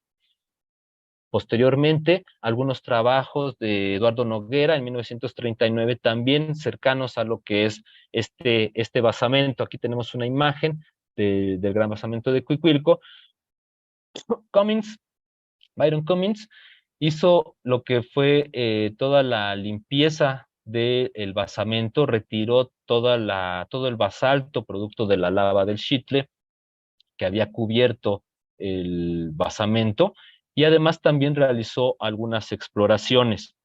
Posteriormente, algunos trabajos de Eduardo Noguera en 1939 también cercanos a lo que es este basamento. Aquí tenemos una imagen del gran basamento de Cuicuilco. Byron Cummings hizo lo que fue toda la limpieza del basamento, retiró todo el basalto producto de la lava del Xitle que había cubierto el basamento, y además también realizó algunas exploraciones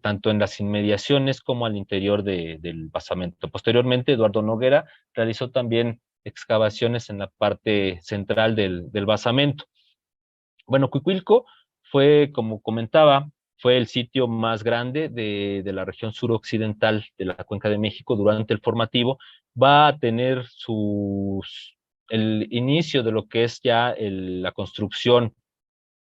tanto en las inmediaciones como al interior del basamento. Posteriormente, Eduardo Noguera realizó también excavaciones en la parte central del basamento. Bueno, Cuicuilco fue, como comentaba, fue el sitio más grande de la región suroccidental de la Cuenca de México durante el formativo. Va a tener el inicio de lo que es ya la construcción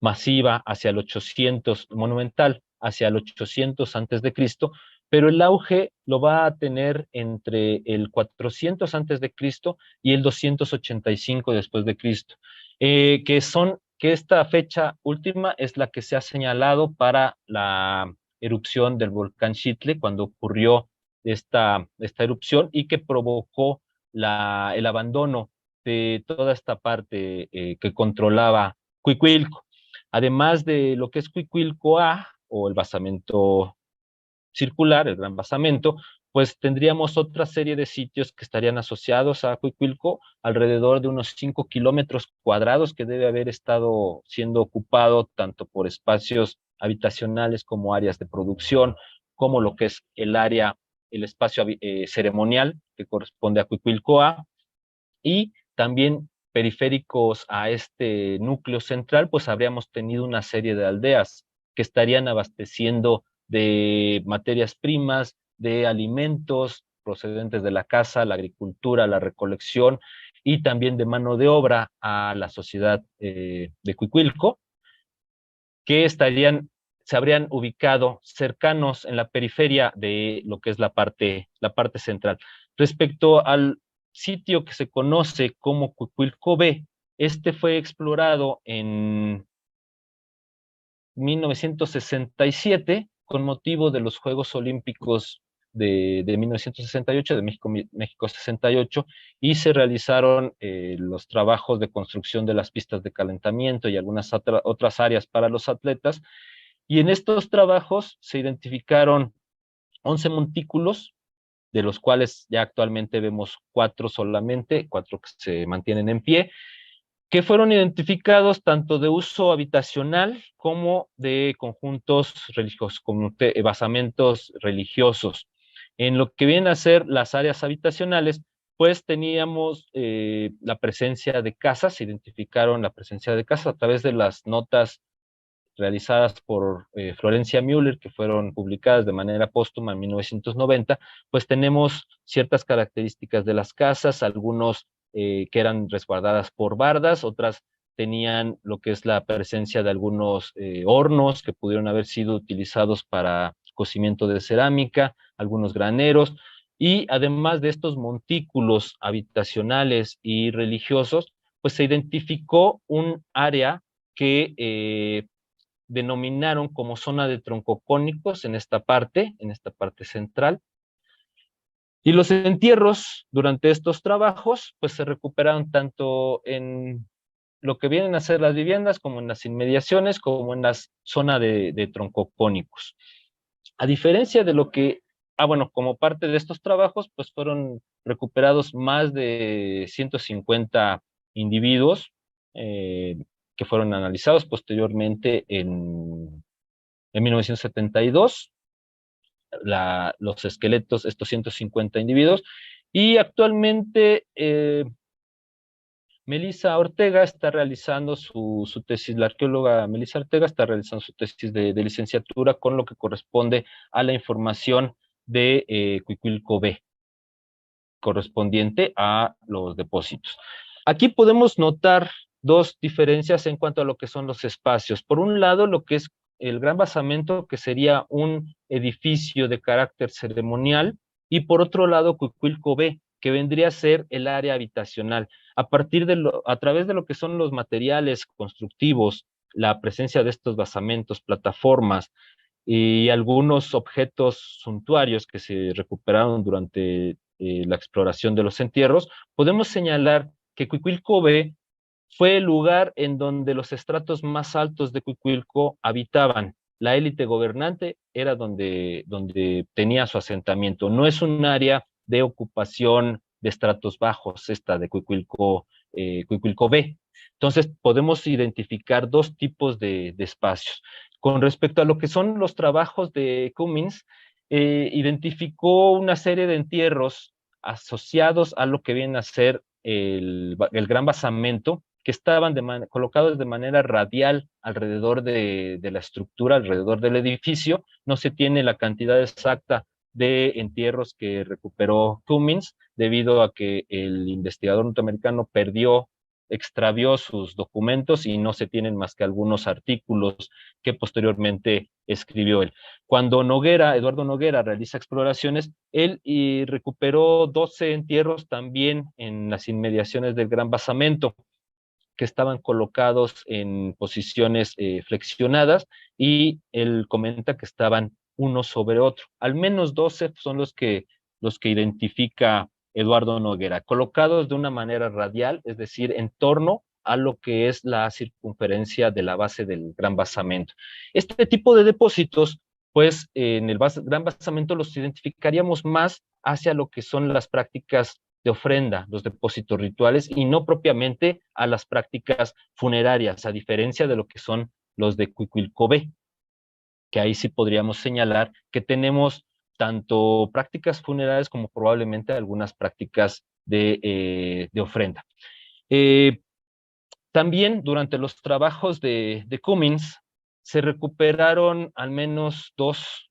masiva hacia el 800, monumental, hacia el 800 antes de Cristo, pero el auge lo va a tener entre el 400 antes de Cristo y el 285 después de Cristo, que esta fecha última es la que se ha señalado para la erupción del volcán Xitle, cuando ocurrió esta erupción y que provocó el abandono de toda esta parte que controlaba Cuicuilco. Además de lo que es Cuicuilco A, o el basamento circular, el gran basamento, pues tendríamos otra serie de sitios que estarían asociados a Cuicuilco, alrededor de unos 5 kilómetros cuadrados que debe haber estado siendo ocupado tanto por espacios habitacionales como áreas de producción, como lo que es el espacio ceremonial que corresponde a Cuicuilco A, y también periféricos a este núcleo central, pues habríamos tenido una serie de aldeas que estarían abasteciendo de materias primas, de alimentos procedentes de la caza, la agricultura, la recolección y también de mano de obra a la sociedad de Cuicuilco, que se habrían ubicado cercanos en la periferia de lo que es la parte central. Respecto al sitio que se conoce como Cuicuilco B, este fue explorado en 1967 con motivo de los Juegos Olímpicos de 1968, de México 68, y se realizaron los trabajos de construcción de las pistas de calentamiento y algunas otras áreas para los atletas, y en estos trabajos se identificaron 11 montículos, de los cuales ya actualmente vemos 4 solamente, 4 que se mantienen en pie, que fueron identificados tanto de uso habitacional como de conjuntos religiosos, como basamentos religiosos. En lo que vienen a ser las áreas habitacionales, pues teníamos la presencia de casas, se identificaron la presencia de casas a través de las notas realizadas por Florencia Müller, que fueron publicadas de manera póstuma en 1990, pues tenemos ciertas características de las casas, algunos que eran resguardadas por bardas, otras tenían lo que es la presencia de algunos hornos que pudieron haber sido utilizados para cocimiento de cerámica, algunos graneros, y además de estos montículos habitacionales y religiosos, pues se identificó un área que denominaron como zona de troncocónicos en esta parte central. Y los entierros durante estos trabajos, pues se recuperaron tanto en lo que vienen a ser las viviendas, como en las inmediaciones, como en la zona de troncocónicos. A diferencia de lo que, bueno, como parte de estos trabajos, pues fueron recuperados más de 150 individuos que fueron analizados posteriormente en 1972, los esqueletos, estos 150 individuos, y actualmente Melissa Ortega está realizando su tesis, la arqueóloga Melissa Ortega está realizando su tesis de licenciatura con lo que corresponde a la información de Cuicuilco B, correspondiente a los depósitos. Aquí podemos notar dos diferencias en cuanto a lo que son los espacios. Por un lado, lo que es el gran basamento, que sería un edificio de carácter ceremonial, y por otro lado, Cuicuilco B, que vendría a ser el área habitacional. A través de lo que son los materiales constructivos, la presencia de estos basamentos, plataformas y algunos objetos suntuarios que se recuperaron durante la exploración de los entierros, podemos señalar que Cuicuilco B fue el lugar en donde los estratos más altos de Cuicuilco habitaban. La élite gobernante era donde tenía su asentamiento. No es un área de ocupación de estratos bajos, esta de Cuicuilco B. Entonces, podemos identificar dos tipos de espacios. Con respecto a lo que son los trabajos de Cummins, identificó una serie de entierros asociados a lo que viene a ser el gran basamento, que estaban colocados de manera radial alrededor de la estructura, alrededor del edificio. No se tiene la cantidad exacta de entierros que recuperó Cummins, debido a que el investigador norteamericano extravió sus documentos y no se tienen más que algunos artículos que posteriormente escribió él. Cuando Eduardo Noguera realiza exploraciones, él recuperó 12 entierros también en las inmediaciones del Gran Basamento, que estaban colocados en posiciones flexionadas, y él comenta que estaban uno sobre otro. Al menos 12 son los que identifica Eduardo Noguera, colocados de una manera radial, es decir, en torno a lo que es la circunferencia de la base del gran basamento. Este tipo de depósitos, pues en el gran basamento los identificaríamos más hacia lo que son las prácticas de ofrenda, los depósitos rituales, y no propiamente a las prácticas funerarias, a diferencia de lo que son los de Cuicuilco B, que ahí sí podríamos señalar que tenemos tanto prácticas funerarias como probablemente algunas prácticas de ofrenda. También durante los trabajos de Cummins se recuperaron al menos dos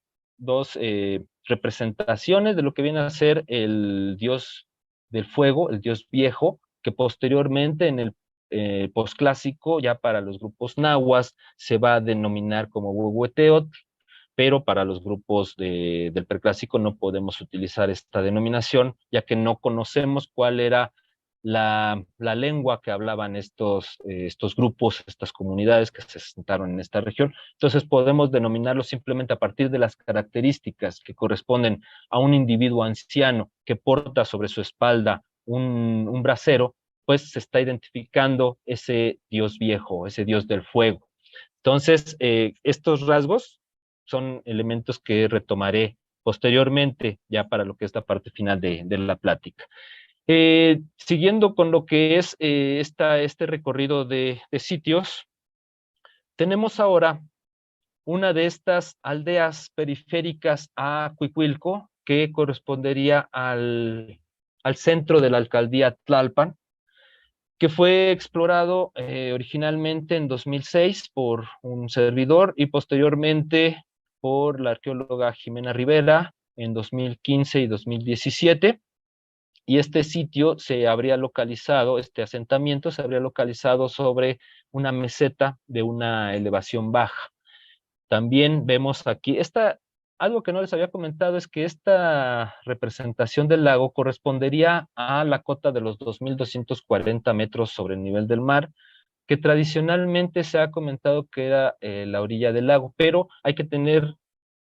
representaciones de lo que viene a ser el dios del fuego, el dios viejo, que posteriormente en el posclásico, ya para los grupos nahuas, se va a denominar como Huehueteotl, pero para los grupos del preclásico no podemos utilizar esta denominación, ya que no conocemos cuál era la lengua que hablaban estos grupos, estas comunidades que se asentaron en esta región. Entonces podemos denominarlo simplemente a partir de las características que corresponden a un individuo anciano que porta sobre su espalda un brasero, pues se está identificando ese dios viejo, ese dios del fuego. Entonces, estos rasgos son elementos que retomaré posteriormente, ya para lo que es la parte final de la plática. Siguiendo con lo que es este recorrido de sitios, tenemos ahora una de estas aldeas periféricas a Cuicuilco, que correspondería al centro de la alcaldía Tlalpan, que fue explorado originalmente en 2006 por un servidor y posteriormente por la arqueóloga Jimena Rivera en 2015 y 2017. y este sitio se habría localizado, este asentamiento se habría localizado sobre una meseta de una elevación baja. También vemos aquí, algo que no les había comentado es que esta representación del lago correspondería a la cota de los 2.240 metros sobre el nivel del mar, que tradicionalmente se ha comentado que era la orilla del lago, pero hay que tener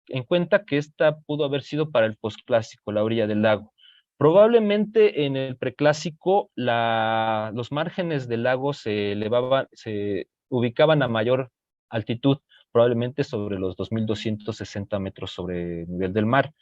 en cuenta que esta pudo haber sido para el posclásico, la orilla del lago. Probablemente en el preclásico los márgenes del lago se elevaban, se ubicaban a mayor altitud, probablemente sobre los 2.260 metros sobre el nivel del mar,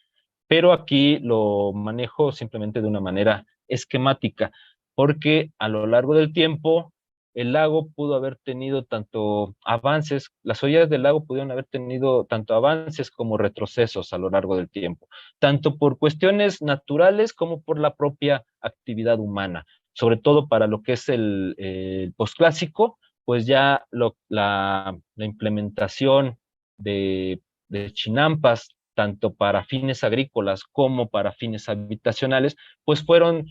pero aquí lo manejo simplemente de una manera esquemática, porque a lo largo del tiempo el lago pudo haber tenido tanto avances, las orillas del lago pudieron haber tenido tanto avances como retrocesos a lo largo del tiempo, tanto por cuestiones naturales como por la propia actividad humana, sobre todo para lo que es el posclásico, pues ya la implementación de chinampas, tanto para fines agrícolas como para fines habitacionales, pues fueron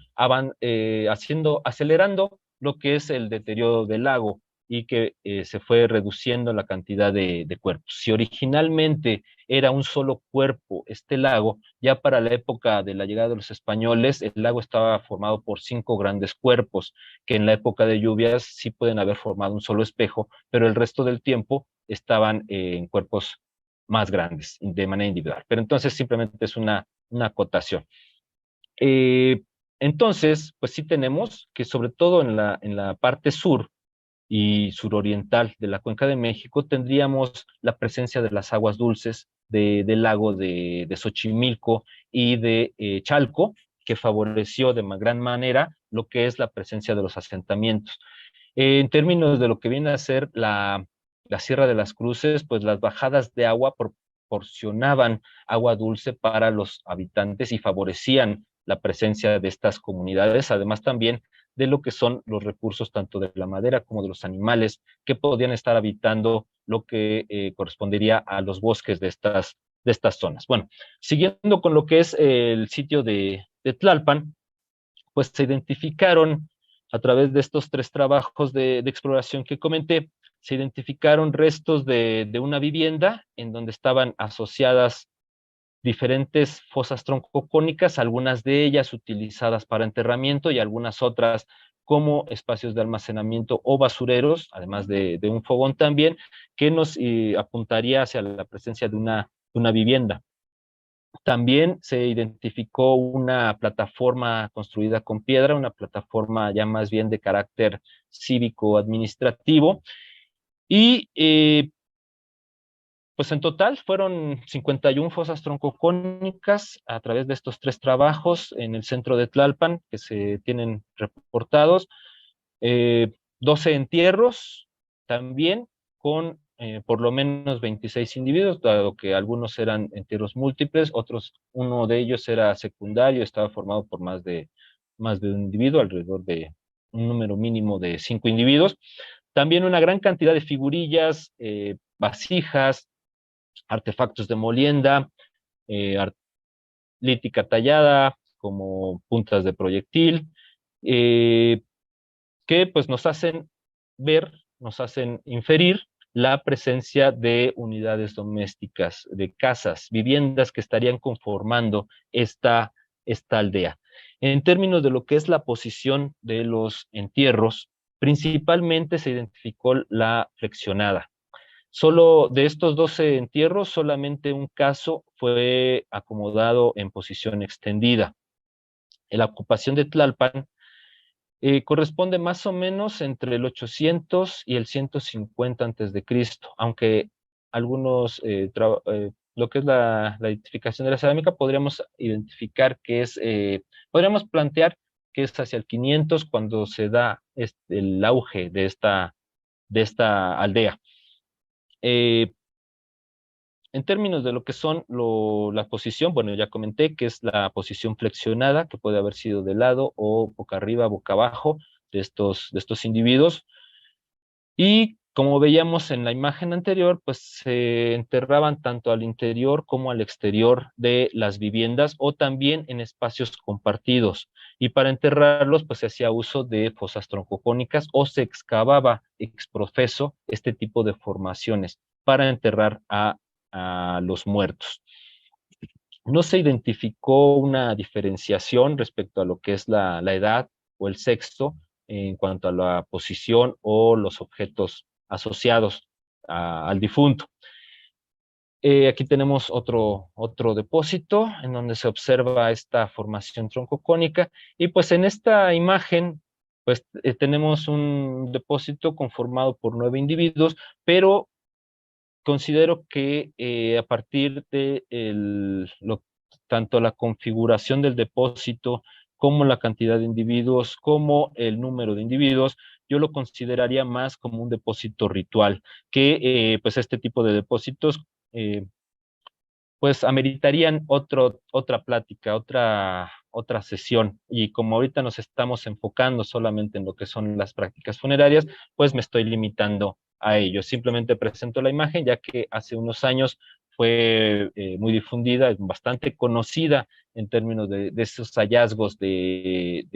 acelerando lo que es el deterioro del lago y que se fue reduciendo la cantidad de cuerpos. Si originalmente era un solo cuerpo este lago, ya para la época de la llegada de los españoles, el lago estaba formado por 5 grandes cuerpos, que en la época de lluvias sí pueden haber formado un solo espejo, pero el resto del tiempo estaban en cuerpos más grandes de manera individual. Pero entonces simplemente es una acotación. Eh, entonces, pues sí tenemos que sobre todo en la parte sur y suroriental de la Cuenca de México tendríamos la presencia de las aguas dulces del lago de Xochimilco y de Chalco, que favoreció de gran manera lo que es la presencia de los asentamientos. En términos de lo que viene a ser la Sierra de las Cruces, pues las bajadas de agua proporcionaban agua dulce para los habitantes y favorecían la presencia de estas comunidades, además también de lo que son los recursos tanto de la madera como de los animales que podían estar habitando lo que correspondería a los bosques de estas zonas. Bueno, siguiendo con lo que es el sitio de Tlalpan, pues se identificaron a través de estos 3 trabajos de exploración que comenté, se identificaron restos de una vivienda en donde estaban asociadas diferentes fosas troncocónicas, algunas de ellas utilizadas para enterramiento y algunas otras como espacios de almacenamiento o basureros, además de un fogón también, que nos apuntaría hacia la presencia de una vivienda. También se identificó una plataforma construida con piedra, una plataforma ya más bien de carácter cívico-administrativo, y pues en total fueron 51 fosas troncocónicas a través de estos 3 trabajos en el centro de Tlalpan que se tienen reportados, 12 entierros también con por lo menos 26 individuos, dado que algunos eran entierros múltiples, uno de ellos era secundario, estaba formado por más de un individuo, alrededor de un número mínimo de 5 individuos. También una gran cantidad de figurillas, vasijas, artefactos de molienda, eh, lítica tallada, como puntas de proyectil, eh, que pues nos hacen ver, nos hacen inferir la presencia de unidades domésticas, de casas, viviendas que estarían conformando esta aldea. En términos de lo que es la posición de los entierros, principalmente se identificó la flexionada. Solo de estos 12 entierros, solamente un caso fue acomodado en posición extendida. La ocupación de Tlalpan corresponde más o menos entre el 800 y el 150 antes de Cristo, aunque algunos, lo que es la identificación de la cerámica, podríamos identificar que podríamos plantear que es hacia el 500 cuando se da el auge de esta aldea. En términos de lo que son la posición, bueno, ya comenté que es la posición flexionada, que puede haber sido de lado o boca arriba, boca abajo de estos individuos. Y como veíamos en la imagen anterior, pues se enterraban tanto al interior como al exterior de las viviendas o también en espacios compartidos. y para enterrarlos pues se hacía uso de fosas troncocónicas o se excavaba ex profeso este tipo de formaciones para enterrar a los muertos. No se identificó una diferenciación respecto a lo que es la edad o el sexo en cuanto a la posición o los objetos asociados al difunto. Aquí tenemos otro depósito en donde se observa esta formación troncocónica y pues en esta imagen pues tenemos un depósito conformado por 9 individuos, pero considero que a partir de tanto la configuración del depósito como la cantidad de individuos, como el número de individuos, yo lo consideraría más como un depósito ritual, que pues este tipo de depósitos pues ameritarían otra plática, otra sesión. Y como ahorita nos estamos enfocando solamente en lo que son las prácticas funerarias, pues me estoy limitando a ello. Simplemente presento la imagen, ya que hace unos años fue muy difundida, bastante conocida en términos de esos hallazgos del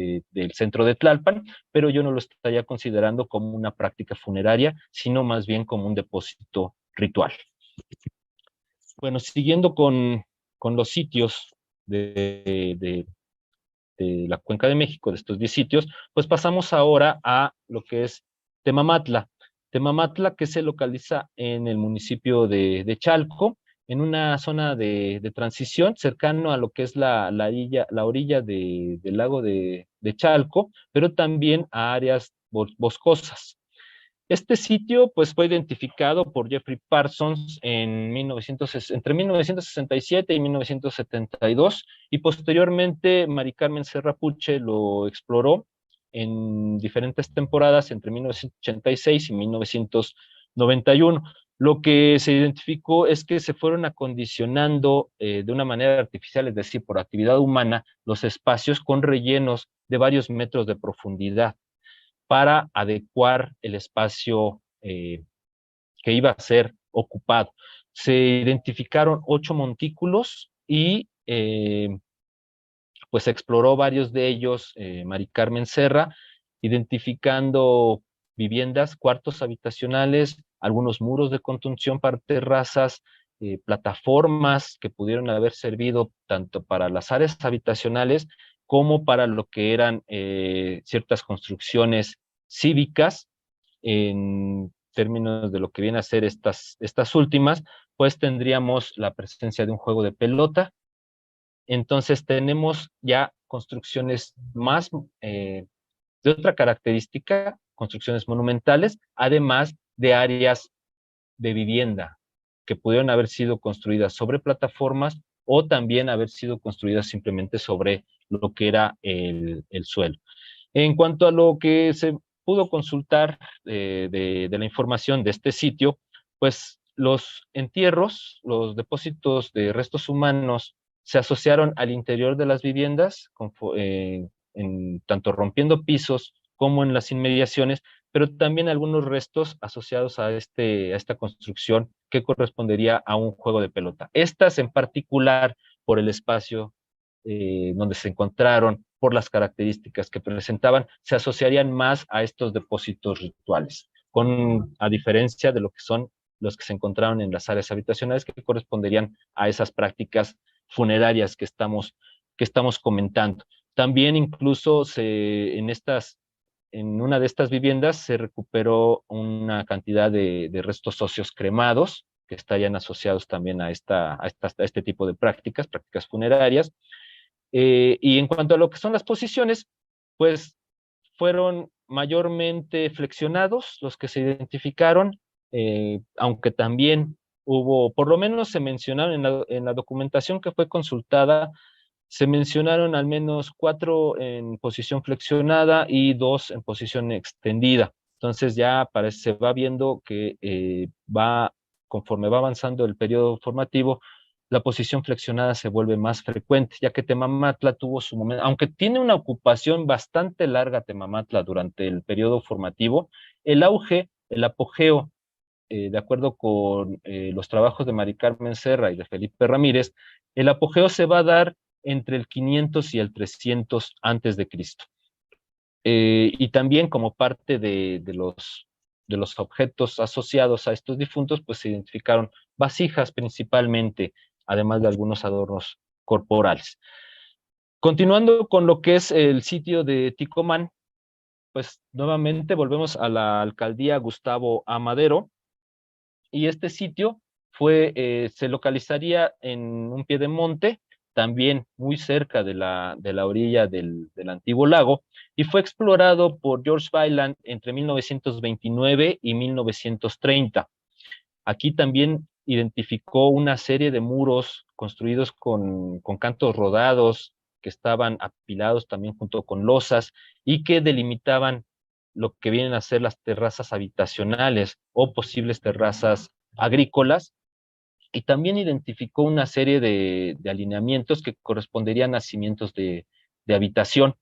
centro de Tlalpan, pero yo no lo estaría considerando como una práctica funeraria, sino más bien como un depósito ritual. Bueno, siguiendo con los sitios de la Cuenca de México, de estos 10 sitios, pues pasamos ahora a lo que es Temamatla. Temamatla, que se localiza en el municipio de Chalco, en una zona de transición cercano a lo que es la orilla del lago de Chalco, pero también a áreas boscosas. Este sitio pues, fue identificado por Jeffrey Parsons entre 1967 y 1972 y posteriormente Mari Carmen Serra Puche lo exploró en diferentes temporadas entre 1986 y 1991. Lo que se identificó es que se fueron acondicionando de una manera artificial, es decir, por actividad humana, los espacios con rellenos de varios metros de profundidad para adecuar el espacio que iba a ser ocupado. Se identificaron 8 montículos y pues exploró varios de ellos Mari Carmen Serra, identificando viviendas, cuartos habitacionales, algunos muros de contención para terrazas, plataformas que pudieron haber servido tanto para las áreas habitacionales como para lo que eran ciertas construcciones cívicas. En términos de lo que viene a ser estas últimas, pues tendríamos la presencia de un juego de pelota. Entonces tenemos ya construcciones más de otra característica, construcciones monumentales, además de áreas de vivienda que pudieron haber sido construidas sobre plataformas o también haber sido construidas simplemente sobre lo que era el suelo. En cuanto a lo que se pudo consultar de la información de este sitio, pues los entierros, los depósitos de restos humanos se asociaron al interior de las viviendas, tanto rompiendo pisos como en las inmediaciones, pero también algunos restos asociados a esta construcción que correspondería a un juego de pelota. Estas en particular por el espacio donde se encontraron, por las características que presentaban, se asociarían más a estos depósitos rituales, a diferencia de lo que son los que se encontraron en las áreas habitacionales que corresponderían a esas prácticas funerarias que estamos comentando. También incluso en una de estas viviendas se recuperó una cantidad de restos óseos cremados que estarían asociados también a este tipo de prácticas funerarias. Y en cuanto a lo que son las posiciones, pues fueron mayormente flexionados los que se identificaron, aunque también hubo, por lo menos se mencionaron en la documentación que fue consultada, se mencionaron al menos 4 en posición flexionada y 2 en posición extendida. Entonces ya se va viendo que conforme va avanzando el periodo formativo, la posición flexionada se vuelve más frecuente, ya que Temamatla tuvo su momento, aunque tiene una ocupación bastante larga Temamatla durante el periodo formativo, el auge, el apogeo, de acuerdo con los trabajos de Mari Carmen Serra y de Felipe Ramírez, el apogeo se va a dar entre el 500 y el 300 antes de Cristo. Y también como parte de los objetos asociados a estos difuntos, pues se identificaron vasijas principalmente, además de algunos adornos corporales. Continuando con lo que es el sitio de Ticomán, pues nuevamente volvemos a la alcaldía Gustavo A. Madero, y este sitio se localizaría en un pie de monte, también muy cerca de la orilla del antiguo lago, y fue explorado por George Byland entre 1929 y 1930. Aquí también identificó una serie de muros construidos con cantos rodados que estaban apilados también junto con losas y que delimitaban lo que vienen a ser las terrazas habitacionales o posibles terrazas agrícolas, y también identificó una serie de alineamientos que corresponderían a cimientos de habitación.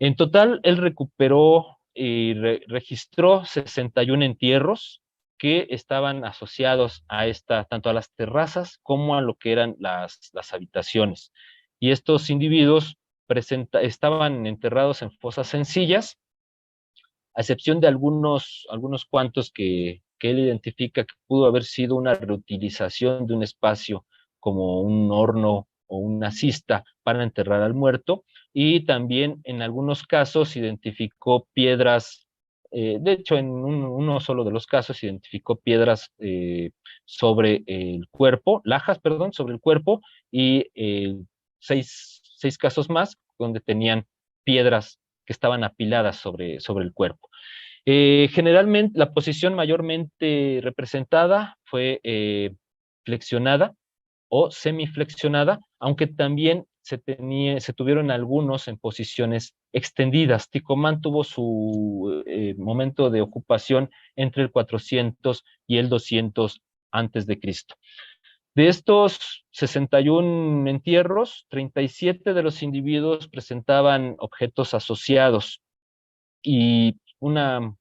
En total, él recuperó y registró 61 entierros que estaban asociados a tanto a las terrazas como a lo que eran las habitaciones. Y estos individuos estaban enterrados en fosas sencillas, a excepción de algunos cuantos que él identifica que pudo haber sido una reutilización de un espacio como un horno o una cista para enterrar al muerto, y también en algunos casos identificó piedras, de hecho en uno solo de los casos identificó piedras sobre el cuerpo, lajas, perdón, sobre el cuerpo, y seis casos más donde tenían piedras que estaban apiladas sobre el cuerpo. Generalmente, la posición mayormente representada fue flexionada o semiflexionada, aunque también se tuvieron algunos en posiciones extendidas. Ticomán tuvo su momento de ocupación entre el 400 y el 200 antes de Cristo. De estos 61 entierros, 37 de los individuos presentaban objetos asociados, y una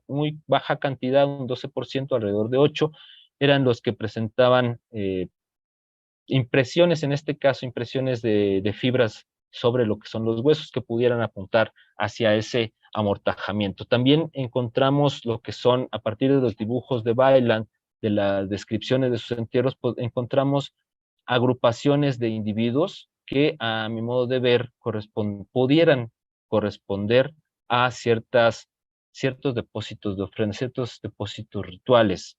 muy baja cantidad, un 12%, alrededor de 8, eran los que presentaban impresiones, en este caso impresiones de fibras sobre lo que son los huesos que pudieran apuntar hacia ese amortajamiento. También encontramos lo que son, a partir de los dibujos de Byland, de las descripciones de sus entierros, pues, encontramos agrupaciones de individuos que, a mi modo de ver, pudieran corresponder a ciertos depósitos de ofrenda, ciertos depósitos rituales,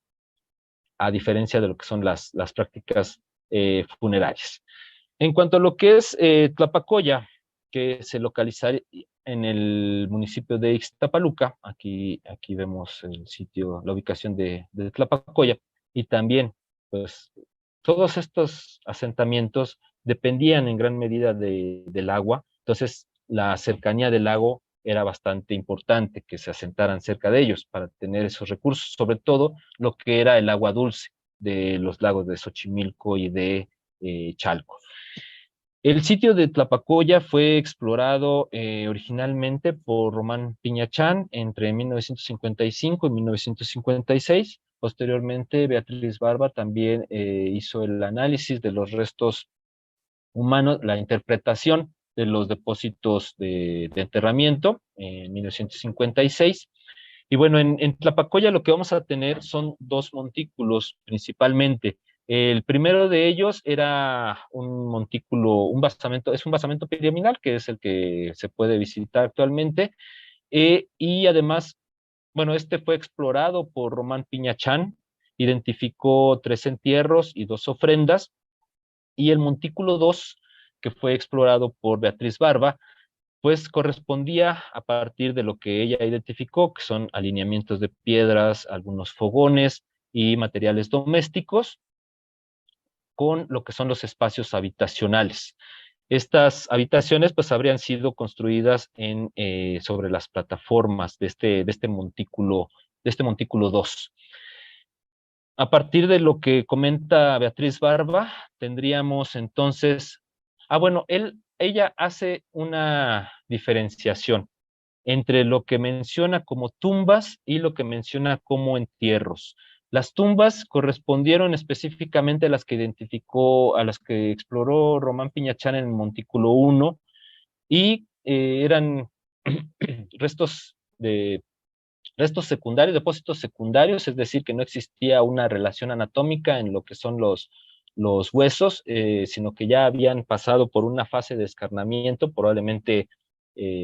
a diferencia de lo que son las prácticas funerarias. En cuanto a lo que es Tlapacoya, que se localiza en el municipio de Ixtapaluca, aquí vemos el sitio, la ubicación de Tlapacoya, y también, pues, todos estos asentamientos dependían en gran medida del agua, entonces la cercanía del lago era bastante importante que se asentaran cerca de ellos para tener esos recursos, sobre todo lo que era el agua dulce de los lagos de Xochimilco y de Chalco. El sitio de Tlapacoya fue explorado originalmente por Román Piñachán entre 1955 y 1956. Posteriormente, Beatriz Barba también hizo el análisis de los restos humanos, la interpretación de los depósitos de enterramiento en 1956. Y bueno, en Tlapacoya lo que vamos a tener son dos montículos principalmente. El primero de ellos era un montículo, es un basamento piramidal, que es el que se puede visitar actualmente. Y además, bueno, este fue explorado por Román Piñachán, identificó 3 entierros y 2 ofrendas, y el montículo 2, que fue explorado por Beatriz Barba, pues correspondía a partir de lo que ella identificó, que son alineamientos de piedras, algunos fogones y materiales domésticos, con lo que son los espacios habitacionales. Estas habitaciones pues habrían sido construidas sobre las plataformas de este montículo 2. A partir de lo que comenta Beatriz Barba, tendríamos entonces, bueno, ella hace una diferenciación entre lo que menciona como tumbas y lo que menciona como entierros. Las tumbas correspondieron específicamente a las que identificó, a las que exploró Román Piñachán en el Montículo 1 y eran restos de restos secundarios, depósitos secundarios, es decir, que no existía una relación anatómica en lo que son los huesos, sino que ya habían pasado por una fase de descarnamiento, probablemente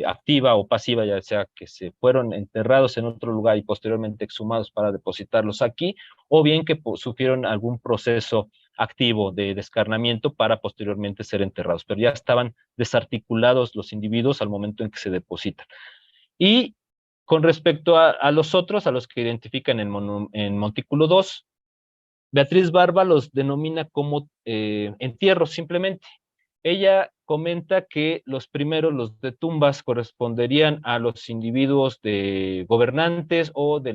activa o pasiva, ya sea que se fueron enterrados en otro lugar y posteriormente exhumados para depositarlos aquí, o bien que sufrieron algún proceso activo de descarnamiento para posteriormente ser enterrados, pero ya estaban desarticulados los individuos al momento en que se depositan. Y con respecto a los otros, a los que identifican en Montículo 2, Beatriz Barba los denomina como entierros simplemente. Ella comenta que los primeros, los de tumbas, corresponderían a los individuos de gobernantes o de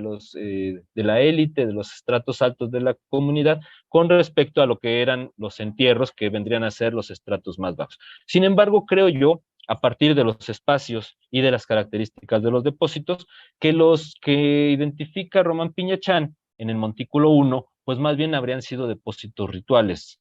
la élite, de los estratos altos de la comunidad, con respecto a lo que eran los entierros, que vendrían a ser los estratos más bajos. Sin embargo, creo yo, a partir de los espacios y de las características de los depósitos, que los que identifica Román Piñachán en el Montículo 1, pues más bien habrían sido depósitos rituales,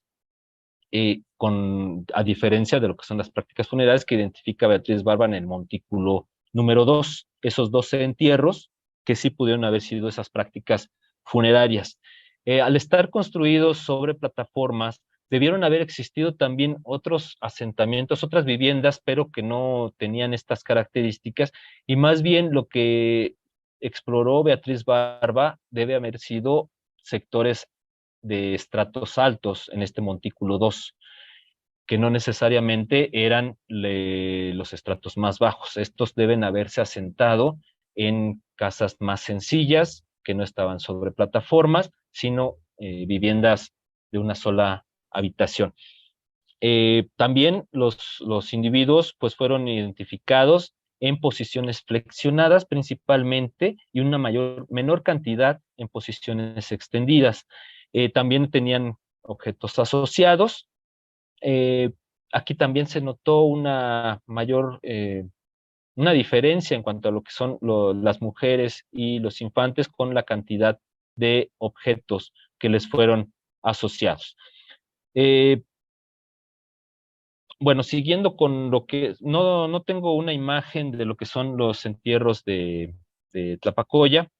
a diferencia de lo que son las prácticas funerarias que identifica Beatriz Barba en el Montículo número 2, esos 12 entierros que sí pudieron haber sido esas prácticas funerarias. Al estar construidos sobre plataformas, debieron haber existido también otros asentamientos, otras viviendas, pero que no tenían estas características, y más bien lo que exploró Beatriz Barba debe haber sido sectores de estratos altos en este Montículo 2, que no necesariamente eran los estratos más bajos. Estos deben haberse asentado en casas más sencillas, que no estaban sobre plataformas, sino viviendas de una sola habitación. También los individuos pues fueron identificados en posiciones flexionadas principalmente y una menor cantidad en posiciones extendidas. También tenían objetos asociados. Eh, Aquí también se notó una diferencia en cuanto a lo que son las mujeres y los infantes con la cantidad de objetos que les fueron asociados. Eh, bueno, siguiendo con lo que, no tengo una imagen de lo que son los entierros de Tlapacoya,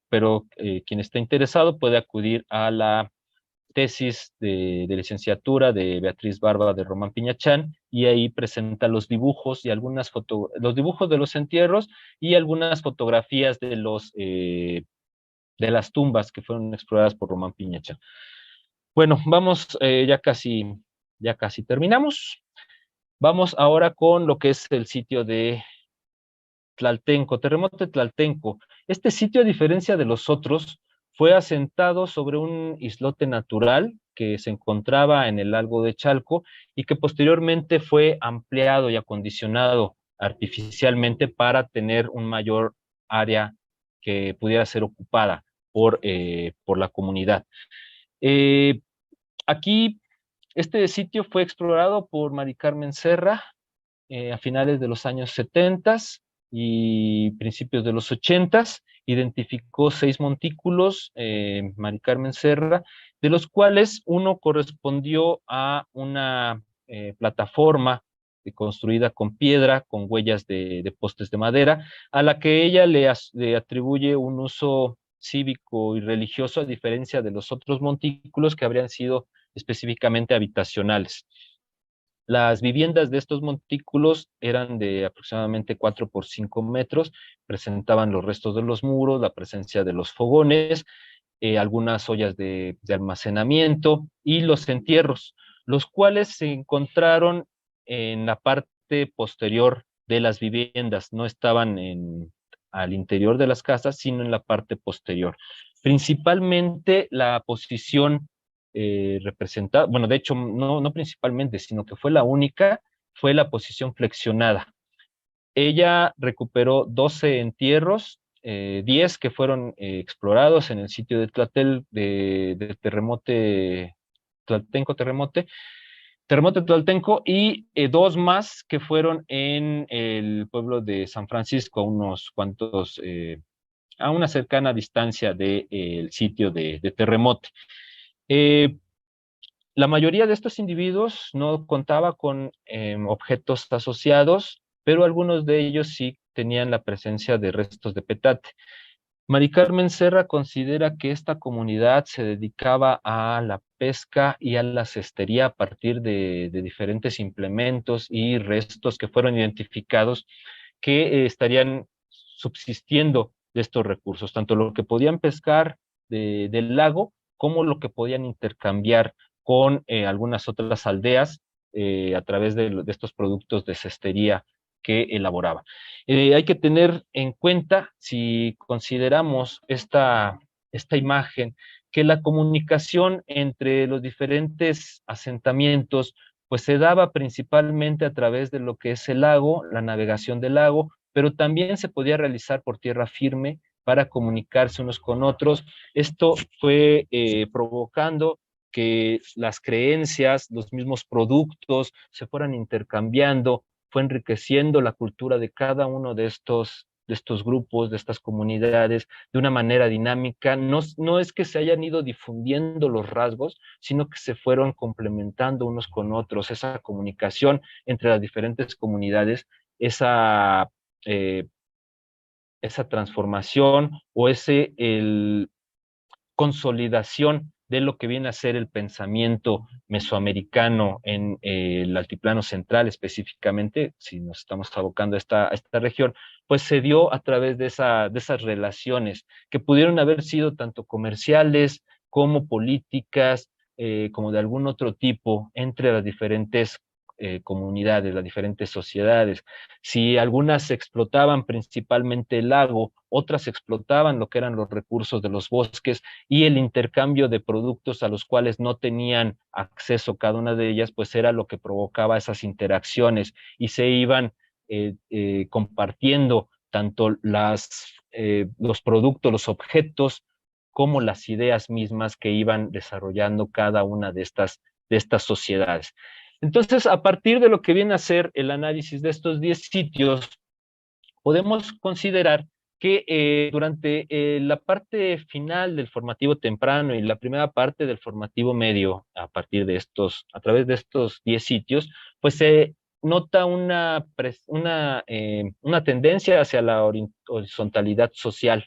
pero quien esté interesado puede acudir a la tesis de licenciatura de Beatriz Barba de Román Piñachán, y ahí presenta los dibujos y los dibujos de los entierros y algunas fotografías de las tumbas que fueron exploradas por Román Piñachán. Bueno, vamos, ya casi terminamos. Vamos ahora con lo que es el sitio de Tlaltenco, terremoto de Tlaltenco. Este sitio, a diferencia de los otros, fue asentado sobre un islote natural que se encontraba en el lago de Chalco y que posteriormente fue ampliado y acondicionado artificialmente para tener un mayor área que pudiera ser ocupada por la comunidad. Eh, Aquí, este sitio fue explorado por Mari Carmen Serra a finales de los años 70 y principios de los 80. Identificó 6 montículos, Mari Carmen Serra, de los cuales uno correspondió a una plataforma construida con piedra, con huellas de postes de madera, a la que ella le atribuye un uso cívico y religioso, a diferencia de los otros montículos que habrían sido específicamente habitacionales. Las viviendas de estos montículos eran de aproximadamente 4 por 5 metros, presentaban los restos de los muros, la presencia de los fogones, algunas ollas de almacenamiento y los entierros, los cuales se encontraron en la parte posterior de las viviendas, no estaban al interior de las casas, sino en la parte posterior. Principalmente la posición representada, bueno, de hecho, no principalmente, sino que fue la única, fue la posición flexionada. Ella recuperó 12 entierros, 10 que fueron explorados en el sitio de Tlatel, de Terremoto Tlaltenco, y 2 más que fueron en el pueblo de San Francisco, a unos cuantos a una cercana distancia del sitio de Terremote. Eh, la mayoría de estos individuos no contaba con objetos asociados, pero algunos de ellos sí tenían la presencia de restos de petate. Mari Carmen Serra considera que esta comunidad se dedicaba a la pesca y a la cestería a partir de diferentes implementos y restos que fueron identificados que estarían subsistiendo de estos recursos, tanto lo que podían pescar del lago como lo que podían intercambiar con algunas otras aldeas a través de estos productos de cestería que elaboraban. Hay que tener en cuenta, si consideramos esta imagen, que la comunicación entre los diferentes asentamientos pues se daba principalmente a través de lo que es el lago, la navegación del lago, pero también se podía realizar por tierra firme para comunicarse unos con otros. Esto fue provocando que las creencias, los mismos productos se fueran intercambiando, fue enriqueciendo la cultura de cada uno de estos grupos, de estas comunidades, de una manera dinámica. No, no es que se hayan ido difundiendo los rasgos, sino que se fueron complementando unos con otros, esa comunicación entre las diferentes comunidades, esa, eh, esa transformación o consolidación de lo que viene a ser el pensamiento mesoamericano en el altiplano central específicamente, si nos estamos abocando a esta región, pues se dio a través de esas relaciones que pudieron haber sido tanto comerciales como políticas, como de algún otro tipo entre las diferentes comunidades, las diferentes sociedades. Si algunas explotaban principalmente el lago, otras explotaban lo que eran los recursos de los bosques y el intercambio de productos a los cuales no tenían acceso cada una de ellas, pues era lo que provocaba esas interacciones y se iban compartiendo tanto los productos, los objetos, como las ideas mismas que iban desarrollando cada una de estas sociedades. Entonces, a partir de lo que viene a ser el análisis de estos 10 sitios, podemos considerar que durante la parte final del formativo temprano y la primera parte del formativo medio, a partir de a través de estos 10 sitios, pues se nota una tendencia hacia la horizontalidad social,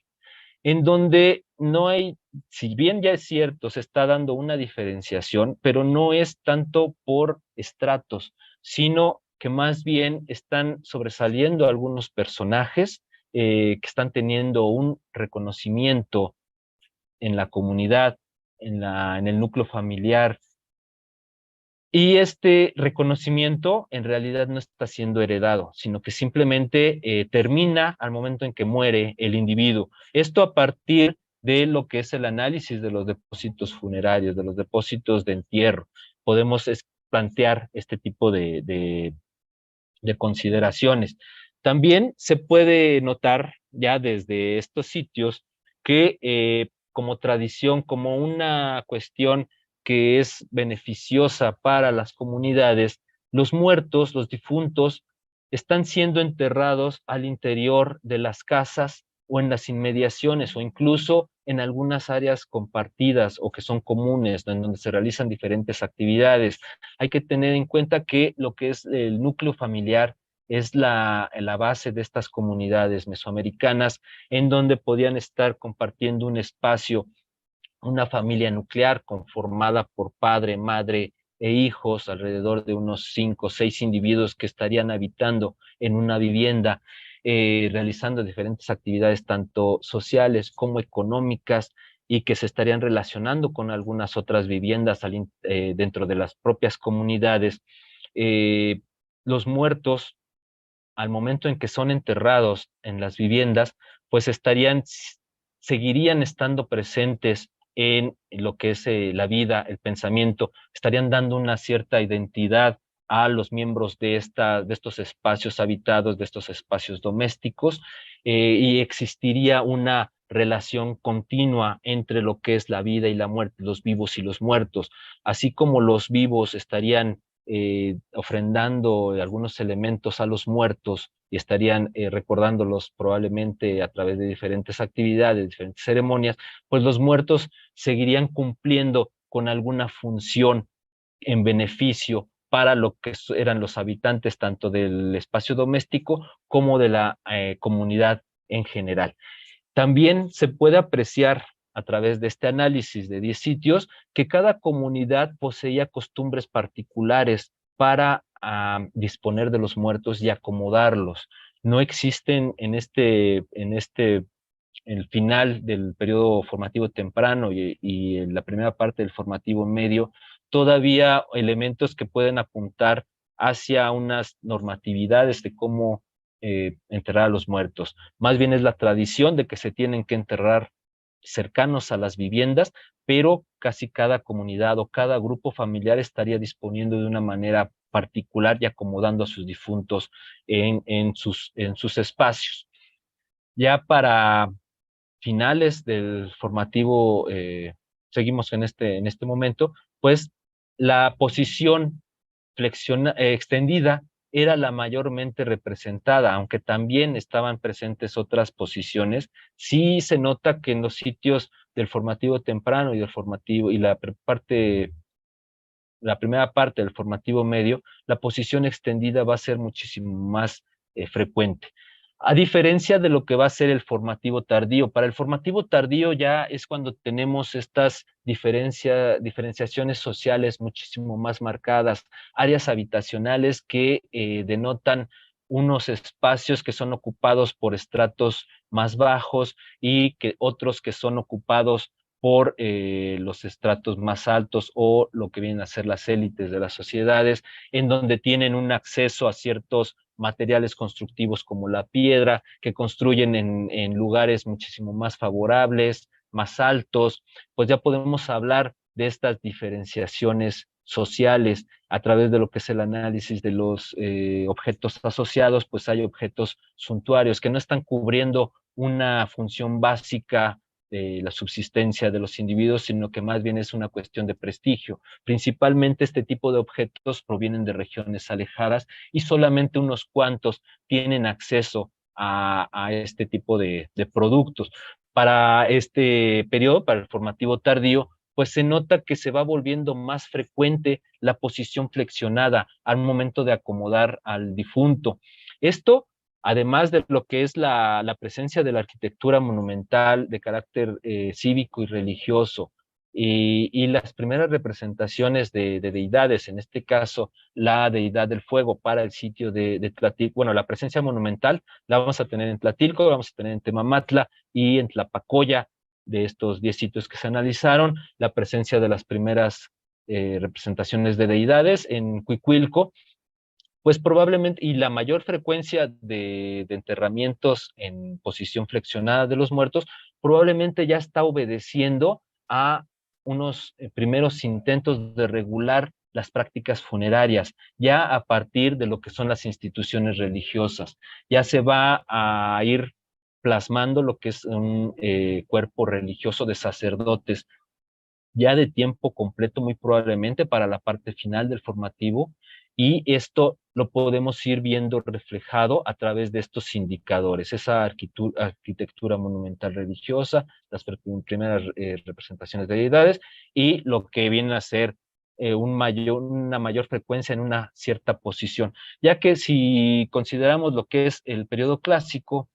en donde no hay, si bien ya es cierto, se está dando una diferenciación, pero no es tanto por estratos, sino que más bien están sobresaliendo algunos personajes que están teniendo un reconocimiento en la comunidad, en el núcleo familiar, y este reconocimiento en realidad no está siendo heredado, sino que simplemente termina al momento en que muere el individuo. Esto a partir de lo que es el análisis de los depósitos funerarios, de los depósitos de entierro. Podemos plantear este tipo de consideraciones. También se puede notar ya desde estos sitios que como tradición, como una cuestión que es beneficiosa para las comunidades, los muertos, los difuntos, están siendo enterrados al interior de las casas o en las inmediaciones o incluso en algunas áreas compartidas o que son comunes, en donde se realizan diferentes actividades. Hay que tener en cuenta que lo que es el núcleo familiar es la base de estas comunidades mesoamericanas, en donde podían estar compartiendo un espacio, una familia nuclear conformada por padre, madre e hijos, alrededor de unos 5 o 6 individuos que estarían habitando en una vivienda, realizando diferentes actividades tanto sociales como económicas y que se estarían relacionando con algunas otras viviendas dentro de las propias comunidades. Eh, los muertos, al momento en que son enterrados en las viviendas, pues seguirían estando presentes en lo que es la vida, el pensamiento, estarían dando una cierta identidad a los miembros de estos espacios habitados, de estos espacios domésticos, y existiría una relación continua entre lo que es la vida y la muerte, los vivos y los muertos, así como los vivos estarían ofrendando algunos elementos a los muertos y estarían recordándolos probablemente a través de diferentes actividades, diferentes ceremonias, pues los muertos seguirían cumpliendo con alguna función en beneficio para lo que eran los habitantes tanto del espacio doméstico como de la comunidad en general. También se puede apreciar a través de este análisis de 10 sitios que cada comunidad poseía costumbres particulares para disponer de los muertos y acomodarlos. No existen el final del periodo formativo temprano y en la primera parte del formativo medio, todavía elementos que pueden apuntar hacia unas normatividades de cómo enterrar a los muertos. Más bien es la tradición de que se tienen que enterrar cercanos a las viviendas, pero casi cada comunidad o cada grupo familiar estaría disponiendo de una manera particular y acomodando a sus difuntos en sus espacios. Ya para finales del formativo, seguimos en este momento, pues la posición extendida era la mayormente representada, aunque también estaban presentes otras posiciones. Sí se nota que en los sitios del formativo temprano y del formativo y la primera parte del formativo medio, la posición extendida va a ser muchísimo más frecuente. A diferencia de lo que va a ser el formativo tardío. Para el formativo tardío ya es cuando tenemos estas diferenciaciones sociales muchísimo más marcadas, áreas habitacionales que denotan unos espacios que son ocupados por estratos más bajos y que otros que son ocupados por los estratos más altos o lo que vienen a ser las élites de las sociedades, en donde tienen un acceso a ciertos materiales constructivos como la piedra, que construyen en lugares muchísimo más favorables, más altos, pues ya podemos hablar de estas diferenciaciones sociales a través de lo que es el análisis de los objetos asociados, pues hay objetos suntuarios que no están cubriendo una función básica de la subsistencia de los individuos, sino que más bien es una cuestión de prestigio. Principalmente este tipo de objetos provienen de regiones alejadas y solamente unos cuantos tienen acceso a este tipo de productos. Para este periodo, para el formativo tardío, pues se nota que se va volviendo más frecuente la posición flexionada al momento de acomodar al difunto. Esto además de lo que es la presencia de la arquitectura monumental de carácter cívico y religioso, y las primeras representaciones de deidades, en este caso la deidad del fuego para el sitio de Tlatilco, bueno, la presencia monumental la vamos a tener en Tlatilco, la vamos a tener en Temamatla y en Tlapacoya, de estos 10 sitios que se analizaron, la presencia de las primeras representaciones de deidades en Cuicuilco, pues probablemente, y la mayor frecuencia de enterramientos en posición flexionada de los muertos, probablemente ya está obedeciendo a unos primeros intentos de regular las prácticas funerarias, ya a partir de lo que son las instituciones religiosas. Ya se va a ir plasmando lo que es un cuerpo religioso de sacerdotes, ya de tiempo completo muy probablemente para la parte final del formativo, y esto lo podemos ir viendo reflejado a través de estos indicadores, esa arquitectura monumental religiosa, las primeras representaciones de deidades y lo que viene a ser una mayor frecuencia en una cierta posición, ya que si consideramos lo que es el periodo clásico,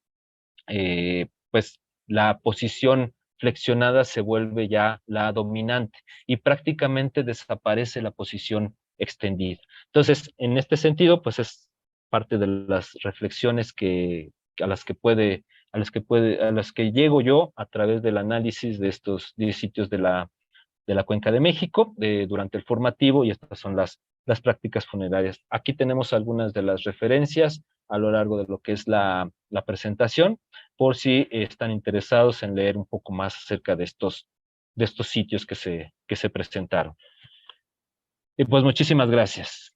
pues la posición flexionada se vuelve ya la dominante y prácticamente desaparece la posición extendida. Entonces, en este sentido, pues es parte de las reflexiones a las que llego yo a través del análisis de estos 10 sitios de la Cuenca de México durante el formativo, y estas son las prácticas funerarias. Aquí tenemos algunas de las referencias a lo largo de lo que es la presentación, por si están interesados en leer un poco más acerca de estos sitios que se presentaron. Y pues muchísimas gracias.